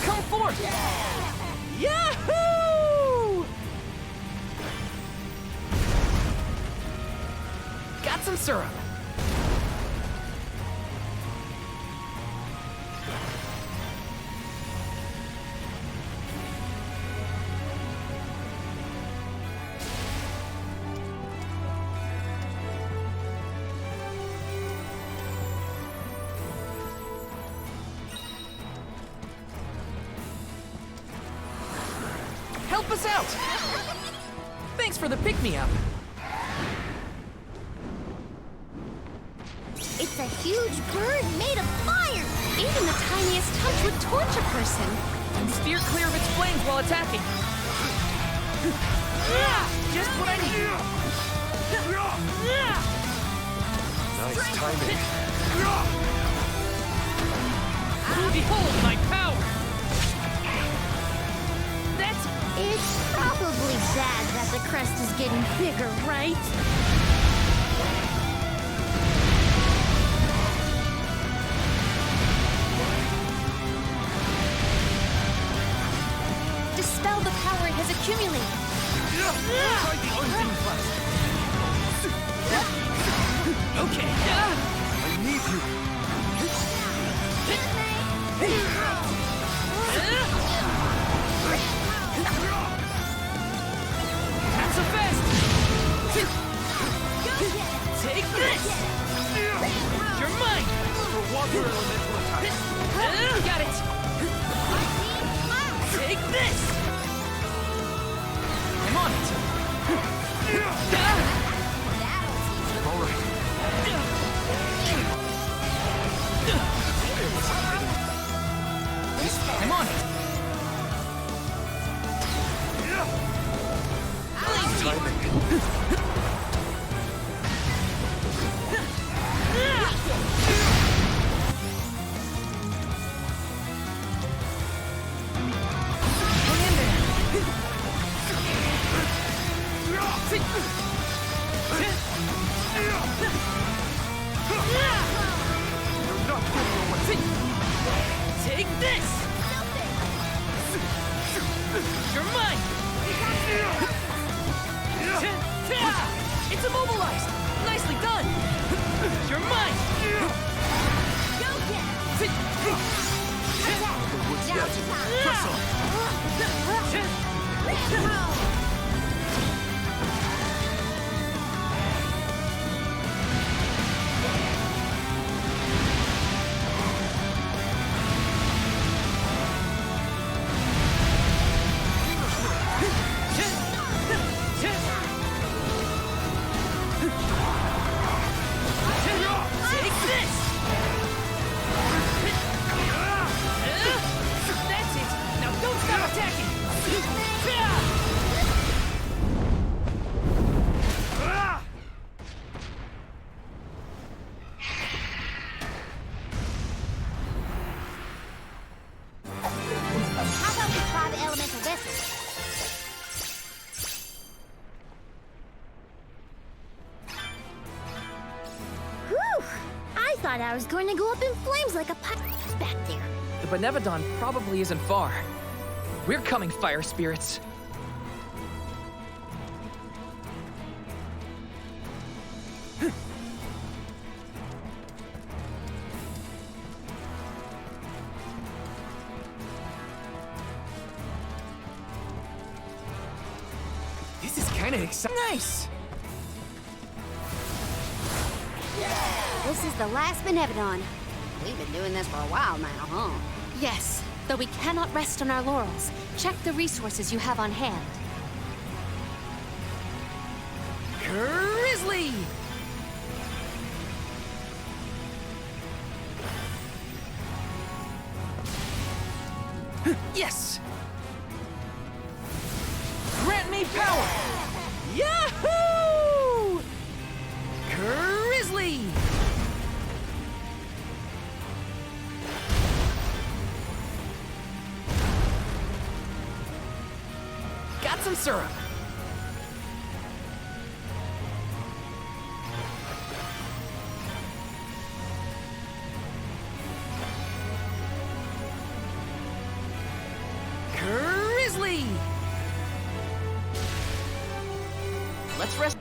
Come forth! Yahoo! Got some syrup. Help us out! Thanks for the pick-me-up. It's a huge bird made of fire! Even the tiniest touch would torch a person. And steer clear of its flames while attacking. Just what I need. Nice timing. Behold my power! It's probably bad that the crest is getting bigger, right? Dispel the power it has accumulated. Try the unseen blast. Okay. I need you. That's a fast! Take this! You're mine! For water elemental attack. Got it! Take this! I'm on it! All right. I'm on it! this! You're mine! It's immobilized! Nicely done! You're mine! Go get it! What's that? Press on! Take this! That's it! Now don't stop attacking! How about we try the elemental vessel? Whew! I thought I was going to go up in flames like a back there. The Benevodon probably isn't far. We're coming, fire spirits. This is kind of exciting. Nice! This is the last Benevodon. We've been doing this for a while now, huh? Yes, though we cannot rest on our laurels. Check the resources you have on hand. Grizzly! Yes! Grant me power! Yahoo! Grizzly! Got some syrup. Grizzly! Let's rest.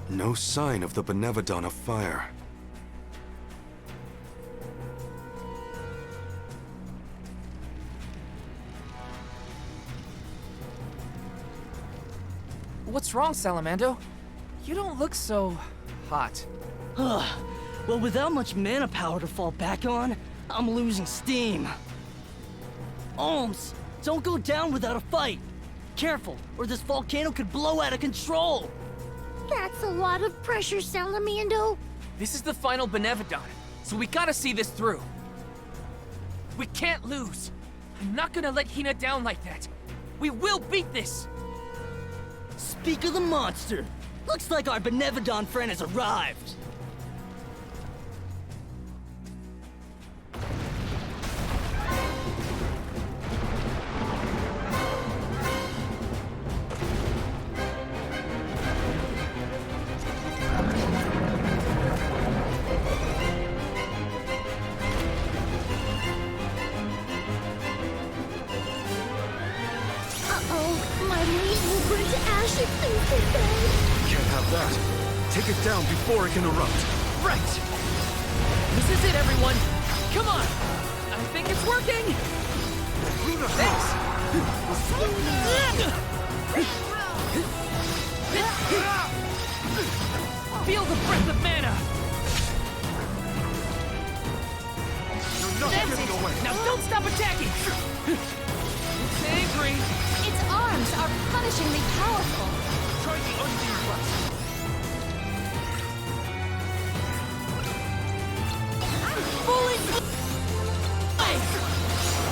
No sign of the Benevodon of fire. What's wrong, Salamando? You don't look so hot. Well, without much mana power to fall back on, I'm losing steam. Ohms, don't go down without a fight. Careful, or this volcano could blow out of control. That's a lot of pressure, Salamando. This is the final Benevodon, so we gotta see this through. We can't lose. I'm not gonna let Hinna down like that. We will beat this! Speak of the monster. Looks like our Benevodon friend has arrived. Can't have that. Take it down before it can erupt. Right! This is it, everyone! Come on! I think it's working! Thanks! Feel the breath of mana! That's it! Now don't stop attacking! It's angry! Its arms are punishingly powerful. Try the undo button.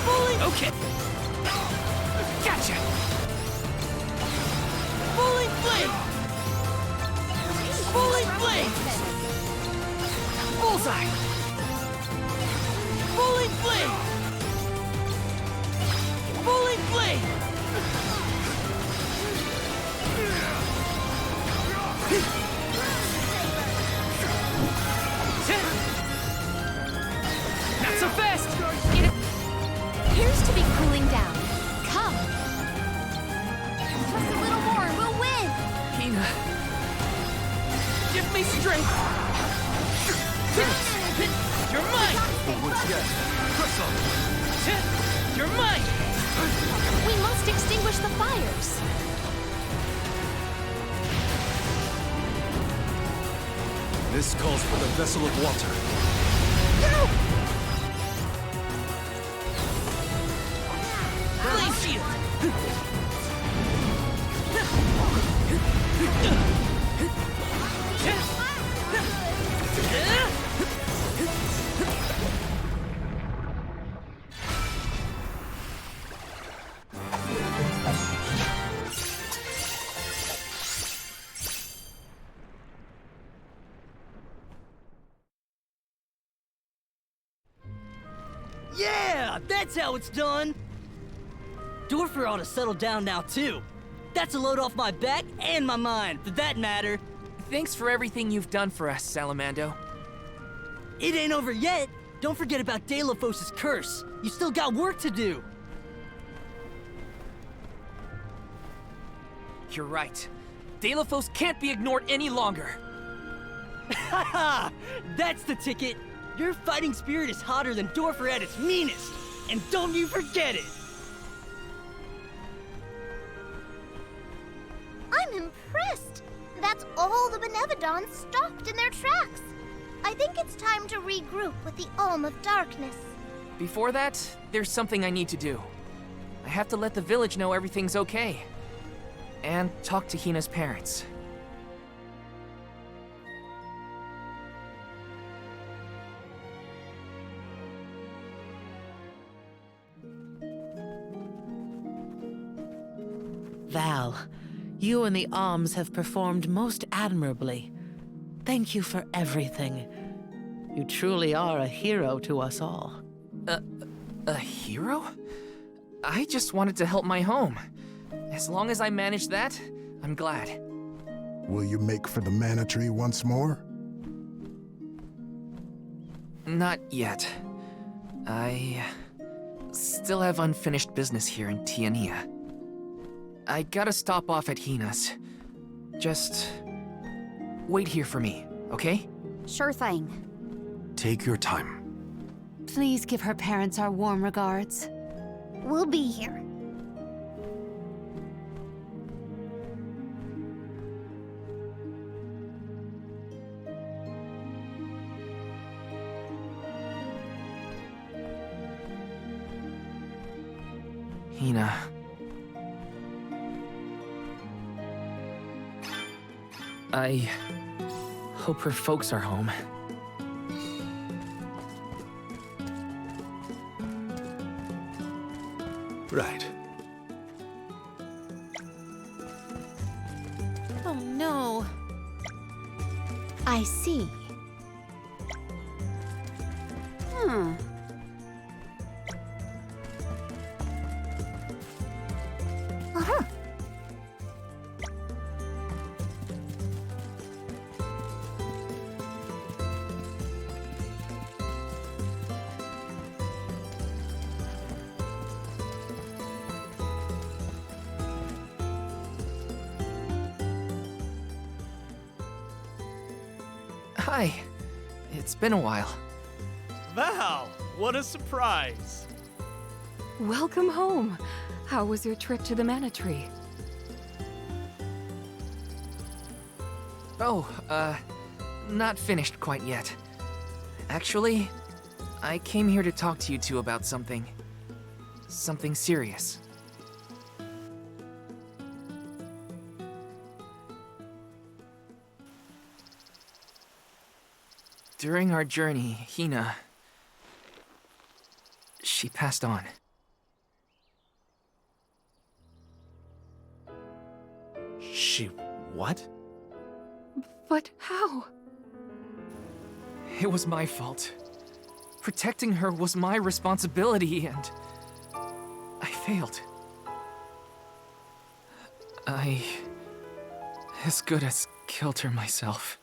Fully okay. Gotcha. Fully flame. Fully flame. Bullseye. Fully flame. Fully flame. strength! You're mine! Once again, press on! You're mine! We must extinguish the fires. This calls for the vessel of water. Flame shield! Yeah, that's how it's done! Dorfer ought to settle down now, too. That's a load off my back and my mind, for that matter. Thanks for everything you've done for us, Salamando. It ain't over yet. Don't forget about Delphos' curse. You still got work to do. You're right. Delphos can't be ignored any longer. Haha! That's the ticket. Your fighting spirit is hotter than Dorfer at its meanest. And don't you forget it! I'm impressed. That's all the Benevodons stopped in their tracks. I think it's time to regroup with the Alm of Darkness. Before that, there's something I need to do. I have to let the village know everything's okay. And talk to Hinna's parents. Val, you and the Alms have performed most admirably. Thank you for everything. You truly are a hero to us all. A hero? I just wanted to help my home. As long as I manage that, I'm glad. Will you make for the Mana Tree once more? Not yet. I still have unfinished business here in Tianeea. I gotta stop off at Hinna's. Just wait here for me, okay? Sure thing. Take your time. Please give her parents our warm regards. We'll be here. Hinna. I hope her folks are home. Right. Oh no. I see. Uh-huh. Hi. It's been a while. Val, what a surprise. Welcome home. How was your trip to the Mana Tree? Oh, not finished quite yet. Actually, I came here to talk to you two about something. Something serious. During our journey, Hinna... she passed on. She what? But how? It was my fault. Protecting her was my responsibility, and... I failed. I... as good as killed her myself.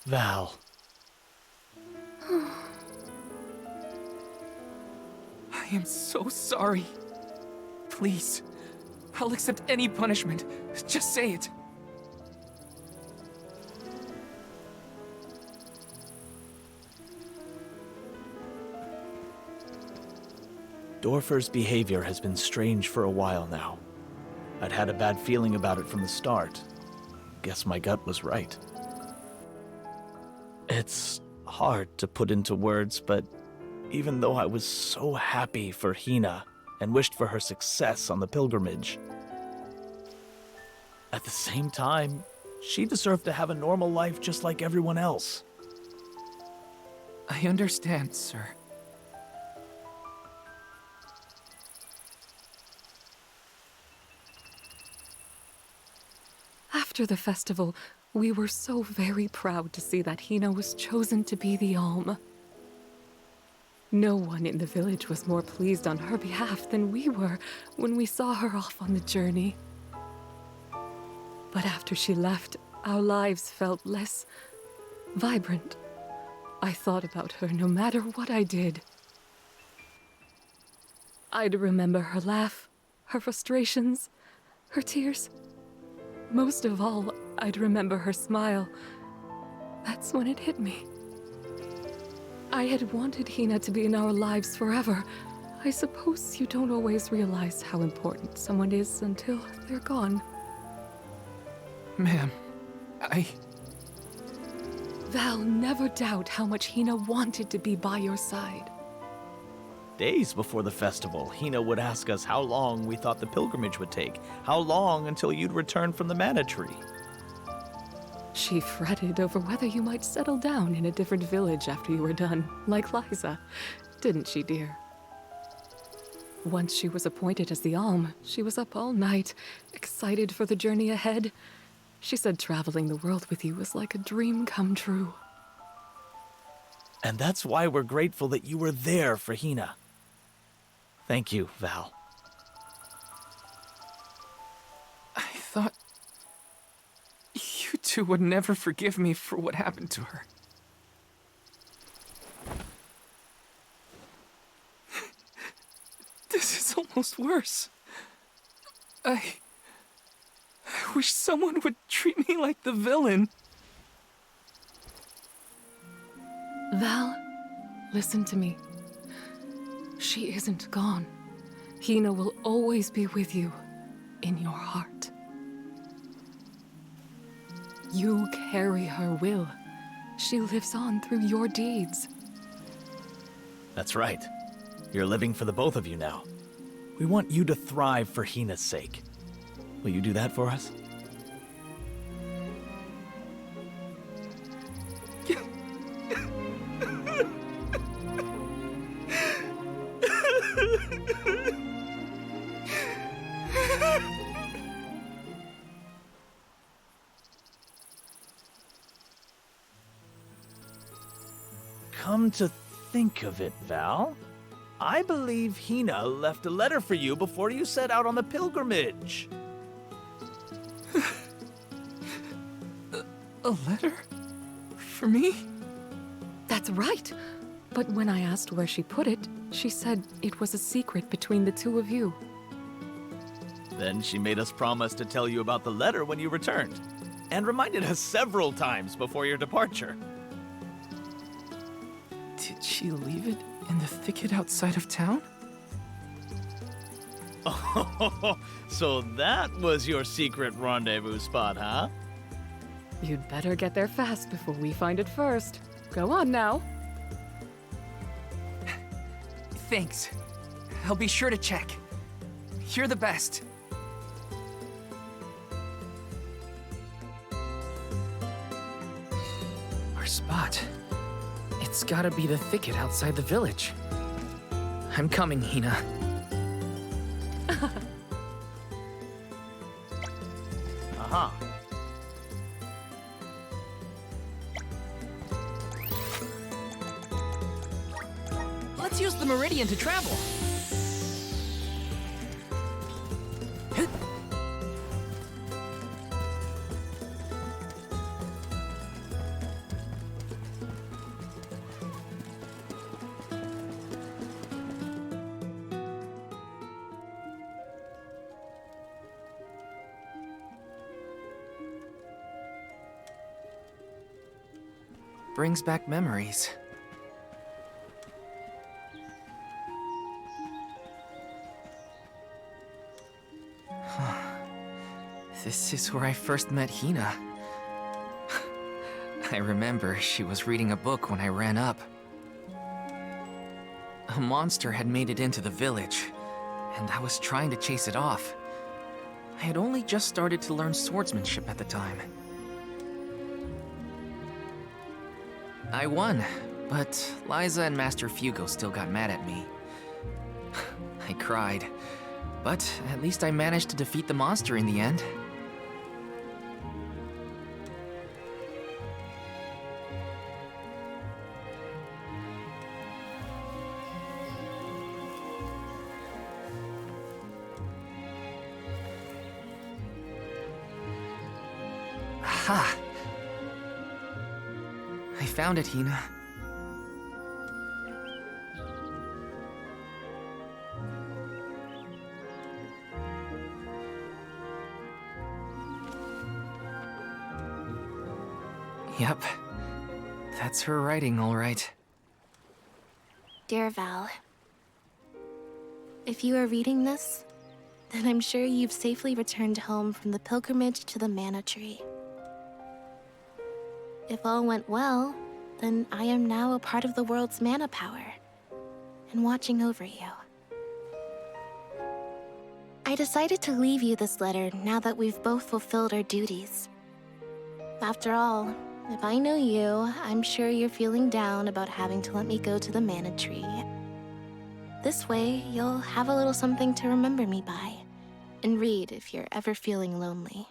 Val. I am so sorry. Please, I'll accept any punishment. Just say it. Dorfer's behavior has been strange for a while now. I'd had a bad feeling about it from the start. Guess my gut was right. It's hard to put into words, but even though I was so happy for Hinna and wished for her success on the pilgrimage, at the same time, she deserved to have a normal life just like everyone else. I understand, sir. After the festival, we were so very proud to see that Hinna was chosen to be the Alm. No one in the village was more pleased on her behalf than we were when we saw her off on the journey. But after she left, our lives felt less vibrant. I thought about her no matter what I did. I'd remember her laugh, her frustrations, her tears. Most of all, I'd remember her smile. That's when it hit me. I had wanted Hinna to be in our lives forever. I suppose you don't always realize how important someone is until they're gone. Ma'am, Val, never doubt how much Hinna wanted to be by your side. Days before the festival, Hinna would ask us how long we thought the pilgrimage would take, how long until you'd return from the mana tree. She fretted over whether you might settle down in a different village after you were done, like Liza. Didn't she, dear? Once she was appointed as the Alm, she was up all night, excited for the journey ahead. She said traveling the world with you was like a dream come true. And that's why we're grateful that you were there for Hinna. Thank you, Val. I thought you two would never forgive me for what happened to her. This is almost worse. I wish someone would treat me like the villain. Val, listen to me. She isn't gone. Hinna will always be with you, in your heart. You carry her will. She lives on through your deeds. That's right. You're living for the both of you now. We want you to thrive for Hinna's sake. Will you do that for us? Come to think of it, Val, I believe Hinna left a letter for you before you set out on the pilgrimage. A letter? For me? That's right. But when I asked where she put it, she said it was a secret between the two of you. Then she made us promise to tell you about the letter when you returned, and reminded us several times before your departure. Did she leave it in the thicket outside of town? Oh, so that was your secret rendezvous spot, huh? You'd better get there fast before we find it first. Go on now. Thanks. I'll be sure to check. You're the best. Our spot. It's gotta be the thicket outside the village. I'm coming, Hinna. Uh-huh. Let's use the meridian to travel. Brings back memories. This is where I first met Hinna. I remember she was reading a book when I ran up. A monster had made it into the village, and I was trying to chase it off. I had only just started to learn swordsmanship at the time. I won, but Liza and Master Fugo still got mad at me. I cried, but at least I managed to defeat the monster in the end. Aha! I found it, Hinna. Yep. That's her writing, all right. Dear Val, if you are reading this, then I'm sure you've safely returned home from the pilgrimage to the Mana Tree. If all went well, then I am now a part of the world's mana power, and watching over you. I decided to leave you this letter now that we've both fulfilled our duties. After all, if I know you, I'm sure you're feeling down about having to let me go to the Mana Tree. This way, you'll have a little something to remember me by, and read if you're ever feeling lonely.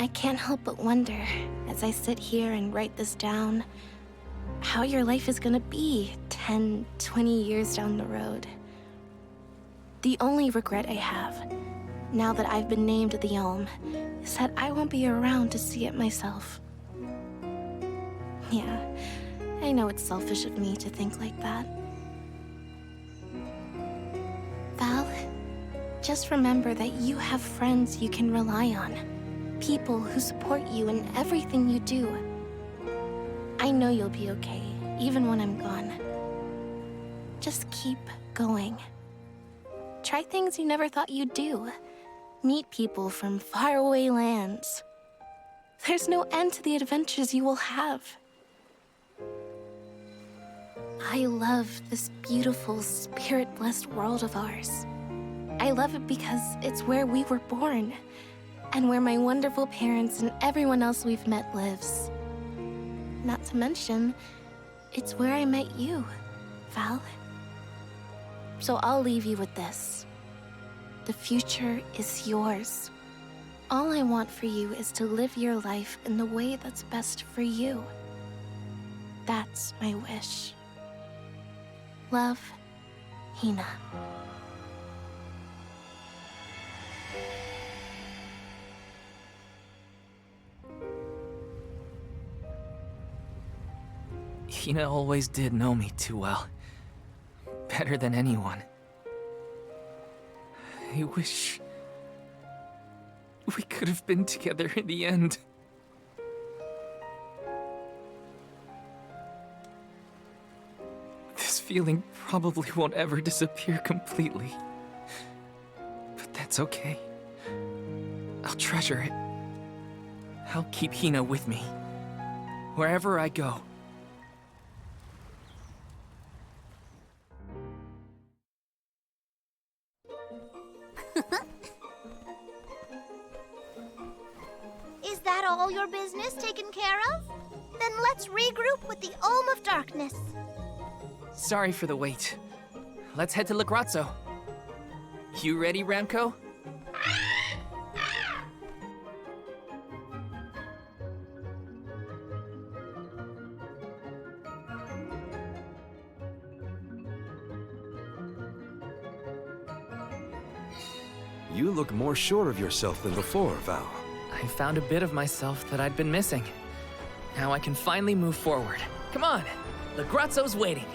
I can't help but wonder, as I sit here and write this down, how your life is gonna be 10, 20 years down the road. The only regret I have, now that I've been named the Elm, is that I won't be around to see it myself. Yeah, I know it's selfish of me to think like that. Val, just remember that you have friends you can rely on. People who support you in everything you do. I know you'll be okay, even when I'm gone. Just keep going. Try things you never thought you'd do. Meet people from faraway lands. There's no end to the adventures you will have. I love this beautiful, spirit-blessed world of ours. I love it because it's where we were born, and where my wonderful parents and everyone else we've met lives. Not to mention, it's where I met you, Val. So I'll leave you with this. The future is yours. All I want for you is to live your life in the way that's best for you. That's my wish. Love, Hinna. Hinna always did know me too well. Better than anyone. I wish we could have been together in the end. This feeling probably won't ever disappear completely. But that's okay. I'll treasure it. I'll keep Hinna with me, wherever I go. Is that all your business taken care of? Then let's regroup with the Olm of Darkness. Sorry for the wait. Let's head to La Grazzo. You ready, Ramco? You look more sure of yourself than before, Val. I found a bit of myself that I'd been missing. Now I can finally move forward. Come on! La Grazzo's waiting!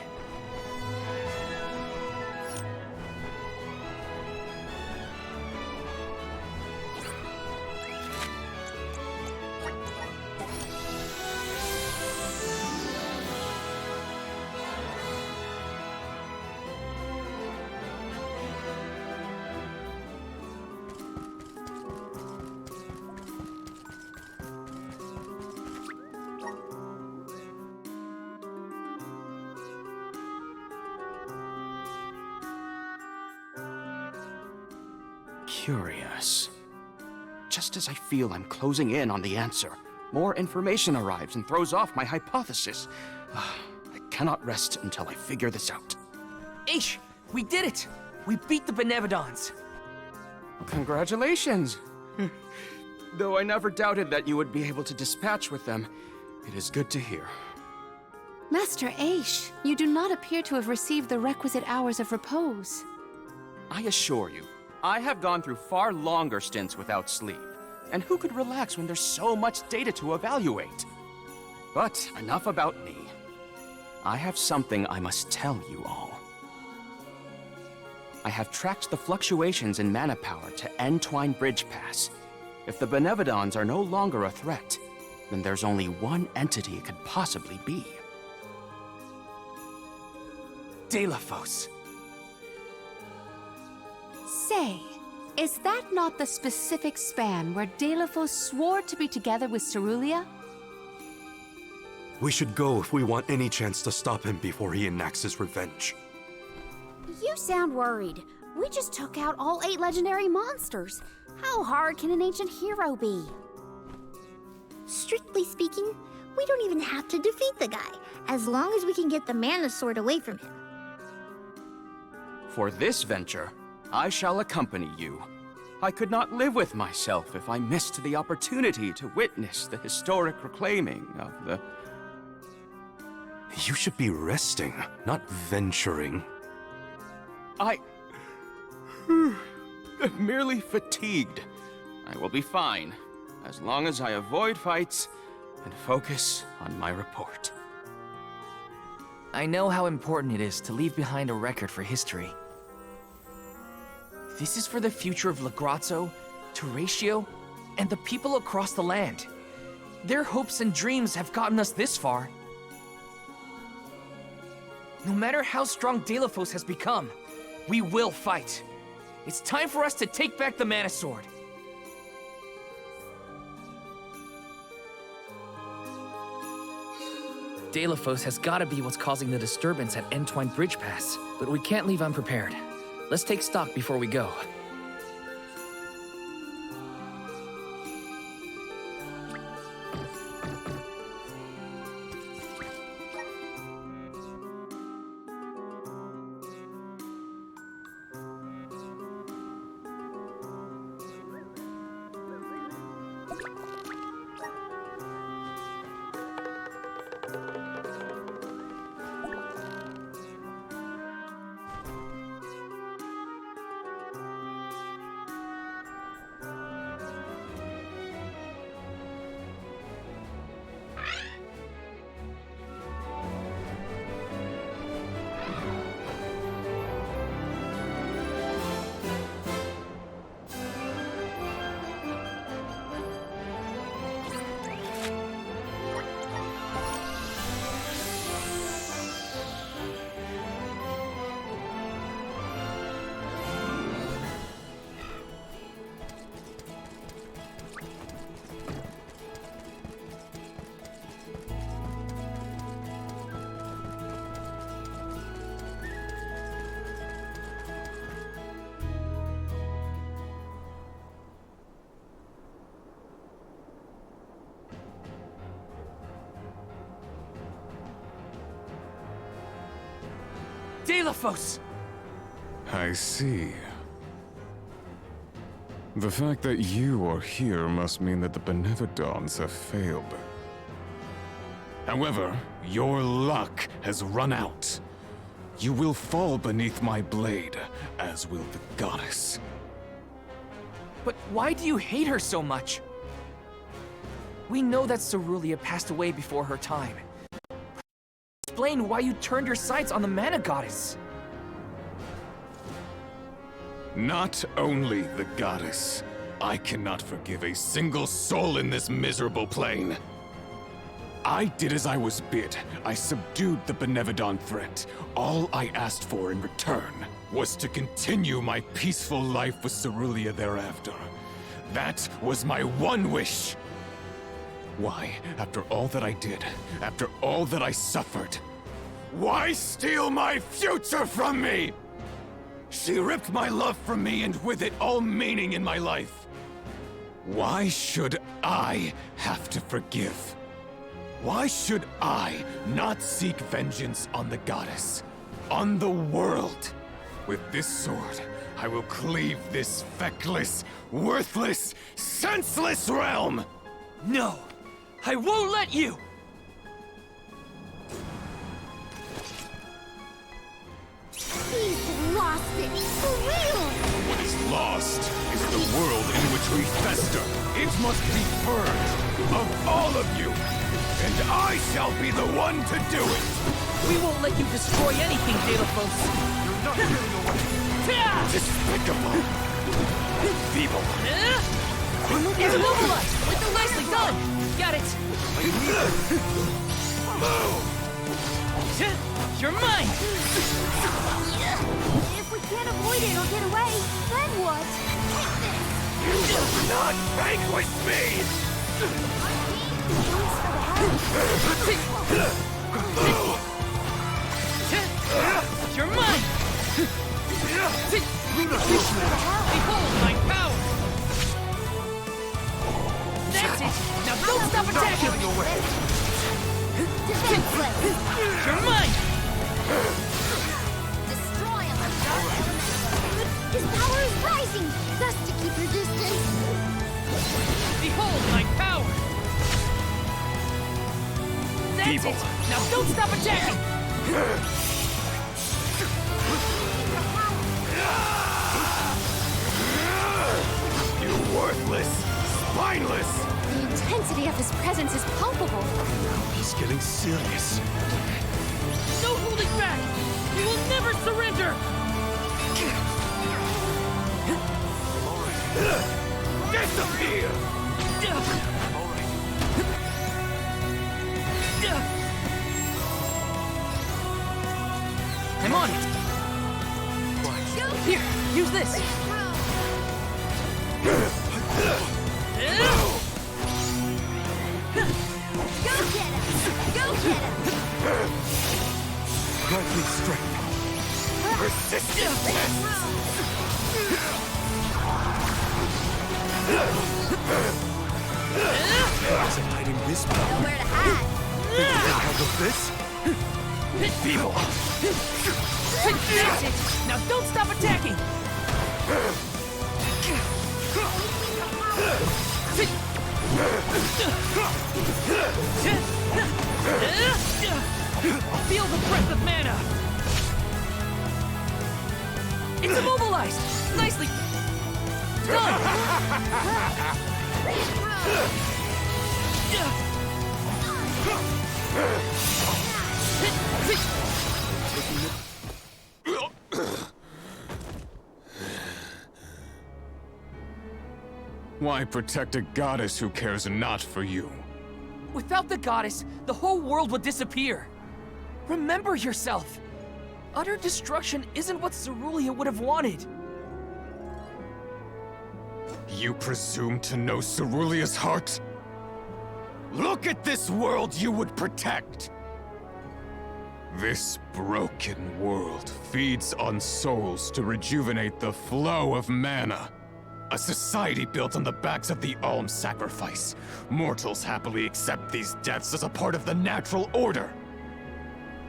Curious. Just as I feel I'm closing in on the answer, more information arrives and throws off my hypothesis. I cannot rest until I figure this out. Aish, we did it! We beat the Benevodons! Congratulations! Though I never doubted that you would be able to dispatch with them, it is good to hear. Master Aish, you do not appear to have received the requisite hours of repose. I assure you, I have gone through far longer stints without sleep. And who could relax when there's so much data to evaluate? But enough about me. I have something I must tell you all. I have tracked the fluctuations in mana power to Entwine Bridge Pass. If the Benevodons are no longer a threat, then there's only one entity it could possibly be. Delafos. Say, is that not the specific span where Delafos swore to be together with Cerulia? We should go if we want any chance to stop him before he enacts his revenge. You sound worried. We just took out all 8 legendary monsters. How hard can an ancient hero be? Strictly speaking, we don't even have to defeat the guy, as long as we can get the mana sword away from him. For this venture, I shall accompany you. I could not live with myself if I missed the opportunity to witness the historic reclaiming of the... You should be resting, not venturing. I'm merely fatigued. I will be fine, as long as I avoid fights and focus on my report. I know how important it is to leave behind a record for history. This is for the future of Lagrazzo, Teratio, and the people across the land. Their hopes and dreams have gotten us this far. No matter how strong Delafos has become, we will fight. It's time for us to take back the Mana Sword. Delafos has gotta be what's causing the disturbance at Entwine Bridge Pass, but we can't leave unprepared. Let's take stock before we go. Delafos! I see. The fact that you are here must mean that the Benevodons have failed. However, your luck has run out. You will fall beneath my blade, as will the goddess. But why do you hate her so much? We know that Cerulia passed away before her time. Explain why you turned your sights on the Mana Goddess. Not only the goddess. I cannot forgive a single soul in this miserable plane. I did as I was bid. I subdued the Benevodon threat. All I asked for in return was to continue my peaceful life with Cerulia thereafter. That was my one wish. Why, after all that I did, after all that I suffered, why steal my future from me? She ripped my love from me and with it all meaning in my life. Why should I have to forgive? Why should I not seek vengeance on the goddess? On the world? With this sword, I will cleave this feckless, worthless, senseless realm! No! I won't let you! He's lost it, for real! What is lost is the world in which we fester. It must be purged of all of you, and I shall be the one to do it! We won't let you destroy anything, Delos. You're not really aware. Despicable! Feeble! It's immobilized! Nicely done! Got it! Move! You're mine! If we can't avoid it or get away, then what? You will not vanquish me! You're mine! Behold my power! That's it! Now don't stop attacking! You're mine! Destroy him! His power is rising! Best to keep your distance! Behold my power! That's it! Now don't stop attacking! You worthless, spineless! The intensity of his presence is palpable. He's getting serious. No holding back! We will never surrender! Disappear! I'm on it! Here, use this! Go get him! Go get him! Grant me strength. Persistent! Is it hiding this power? Nowhere to hide! Think you can handle this? Feeble! That's it! Now don't stop attacking! Feel the breath of mana! It's immobilized! Nicely done! Why protect a goddess who cares not for you? Without the goddess, the whole world would disappear. Remember yourself! Utter destruction isn't what Cerulean would have wanted. You presume to know Cerulea's heart? Look at this world you would protect! This broken world feeds on souls to rejuvenate the flow of mana. A society built on the backs of the alms sacrifice. Mortals happily accept these deaths as a part of the natural order.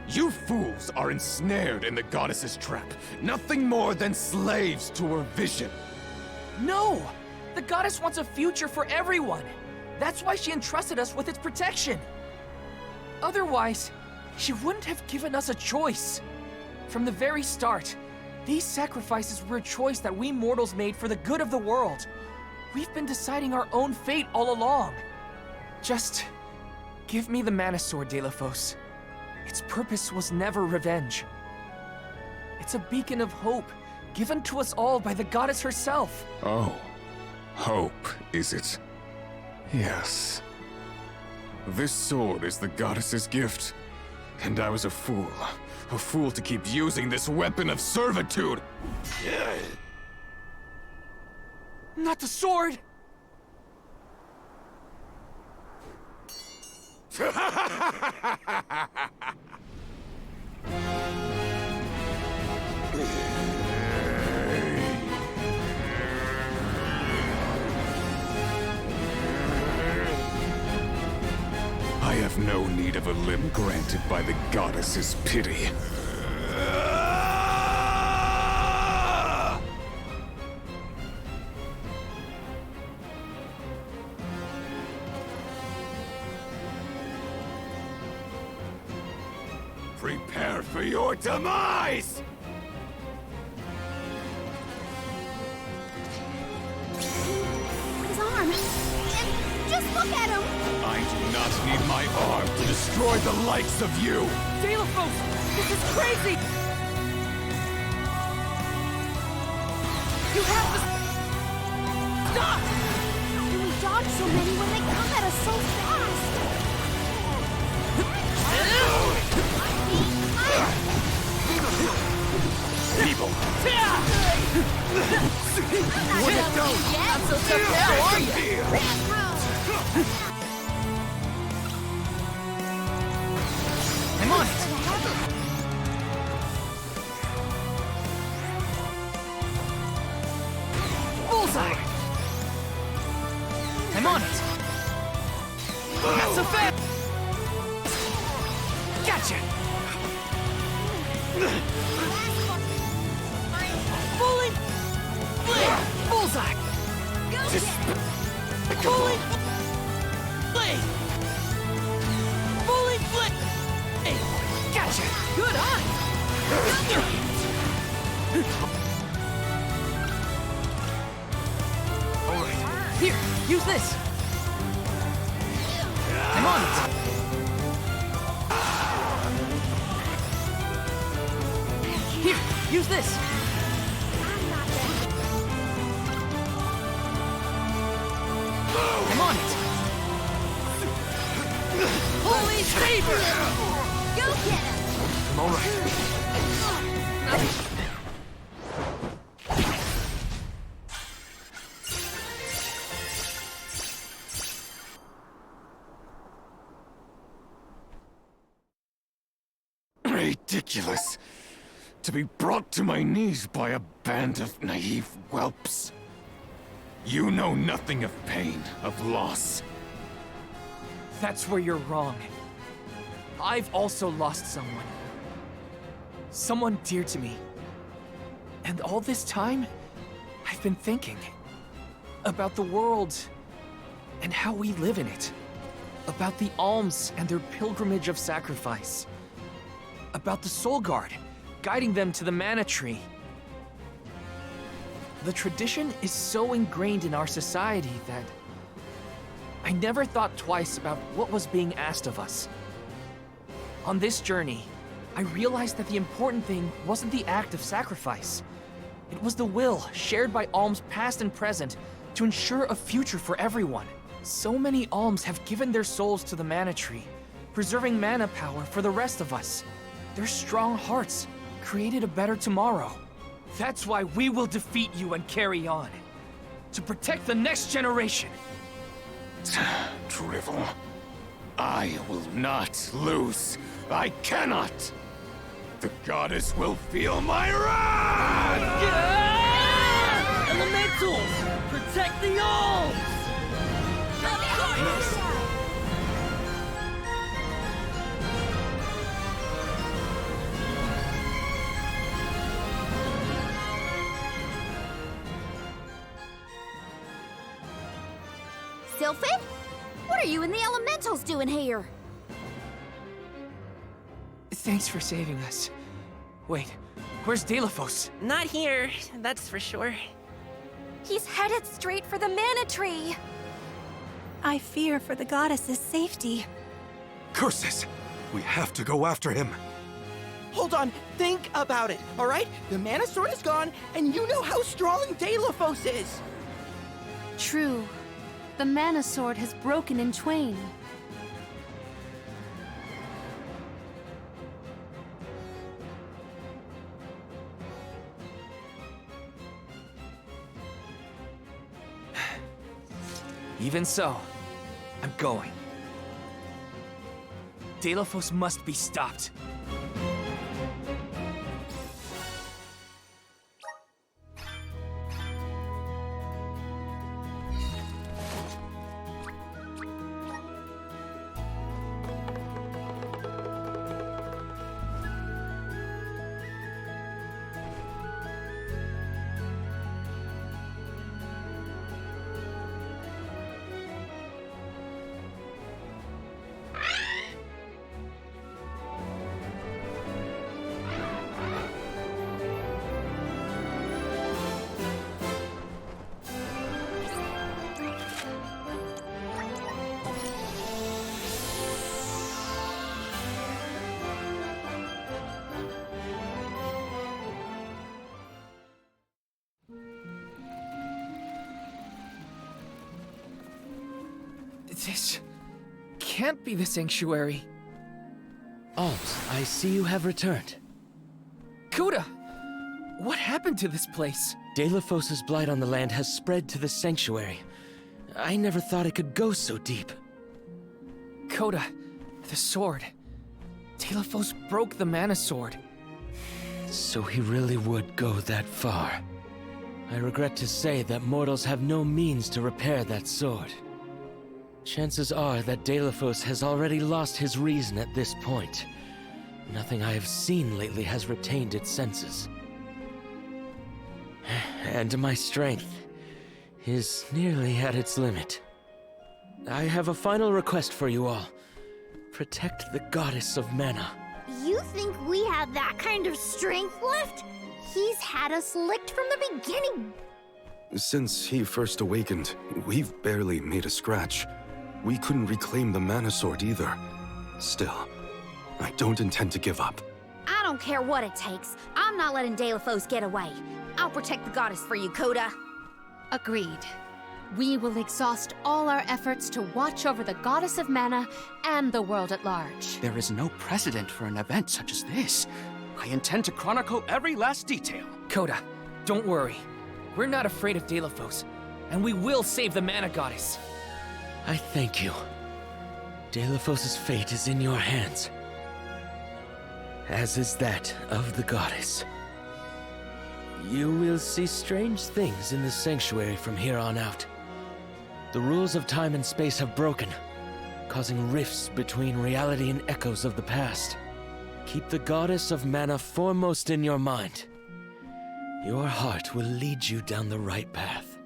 You fools are ensnared in the goddess's trap, nothing more than slaves to her vision. No! The goddess wants a future for everyone. That's why she entrusted us with its protection. Otherwise, she wouldn't have given us a choice. From the very start, these sacrifices were a choice that we mortals made for the good of the world. We've been deciding our own fate all along. Just give me the Mana Sword, Delos. Its purpose was never revenge. It's a beacon of hope, given to us all by the goddess herself. Oh, hope, is it? Yes. This sword is the goddess's gift, and I was a fool to keep using this weapon of servitude. Not the sword! need of a limb granted by the goddess's pity. Prepare for your demise! His arm. Just look at him! I do not need my arm to destroy the likes of you! Delophos! This is crazy! You have to... Stop! How do we dodge so many when they come at us so fast? People! What a dope! Not so tough now, are you? I'm on it! Bullseye! I'm on it! Not so fast! Gotcha! Fully... Blade! Bullseye! Fully... Blade! Fully... Blade! Gotcha! Good eye! Alright, here, use this! I'm on it! Here, use this! I'm on it! Holy Saber! Go get him! I'm alright. Ridiculous! To be brought to my knees by a band of naive whelps. You know nothing of pain, of loss. That's where you're wrong. I've also lost someone. Someone dear to me. And all this time, I've been thinking about the world and how we live in it. About the alms and their pilgrimage of sacrifice. About the Soul Guard, guiding them to the Mana Tree. The tradition is so ingrained in our society that I never thought twice about what was being asked of us. On this journey, I realized that the important thing wasn't the act of sacrifice. It was the will shared by alms past and present to ensure a future for everyone. So many alms have given their souls to the Mana Tree, preserving mana power for the rest of us. Their strong hearts created a better tomorrow. That's why we will defeat you and carry on. To protect the next generation. Drivel. I will not lose. I cannot. The goddess will feel my wrath! Elementals! Protect the alms! Sylphid? What are you and the elementals doing here? Thanks for saving us. Wait, where's Delophos? Not here, that's for sure. He's headed straight for the Mana Tree. I fear for the goddess's safety. Curses! We have to go after him. Hold on, think about it, all right? The Mana Sword is gone, and you know how strong Delophos is. True. The Mana Sword has broken in twain. Even so, I'm going. Delophos must be stopped. This can't be the sanctuary. Alms, I see you have returned. Coda! What happened to this place? Delphos' blight on the land has spread to the sanctuary. I never thought it could go so deep. Coda, the sword. Delphos broke the mana sword. So he really would go that far. I regret to say that mortals have no means to repair that sword. Chances are that Delphos has already lost his reason at this point. Nothing I have seen lately has retained its senses. And my strength is nearly at its limit. I have a final request for you all. Protect the goddess of mana. You think we have that kind of strength left? He's had us licked from the beginning. Since he first awakened, we've barely made a scratch. We couldn't reclaim the mana sword either. Still, I don't intend to give up. I don't care what it takes. I'm not letting Delphos get away. I'll protect the goddess for you, Coda. Agreed. We will exhaust all our efforts to watch over the goddess of mana and the world at large. There is no precedent for an event such as this. I intend to chronicle every last detail. Coda, don't worry. We're not afraid of Delphos, and we will save the mana goddess. I thank you. Delphos' fate is in your hands. As is that of the goddess. You will see strange things in the sanctuary from here on out. The rules of time and space have broken, causing rifts between reality and echoes of the past. Keep the goddess of mana foremost in your mind. Your heart will lead you down the right path.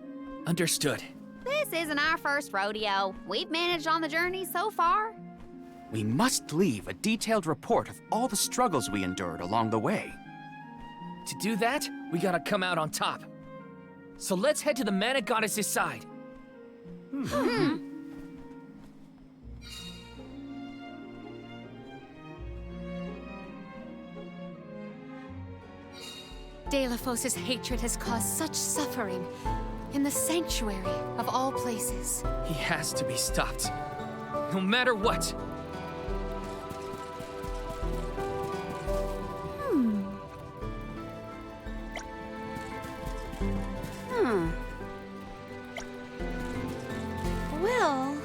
Understood. This isn't our first rodeo. We've managed on the journey so far. We must leave a detailed report of all the struggles we endured along the way. To do that, we gotta come out on top. So let's head to the mana goddess's side. Delphos' hatred has caused such suffering in the sanctuary of all places. He has to be stopped, no matter what. Well...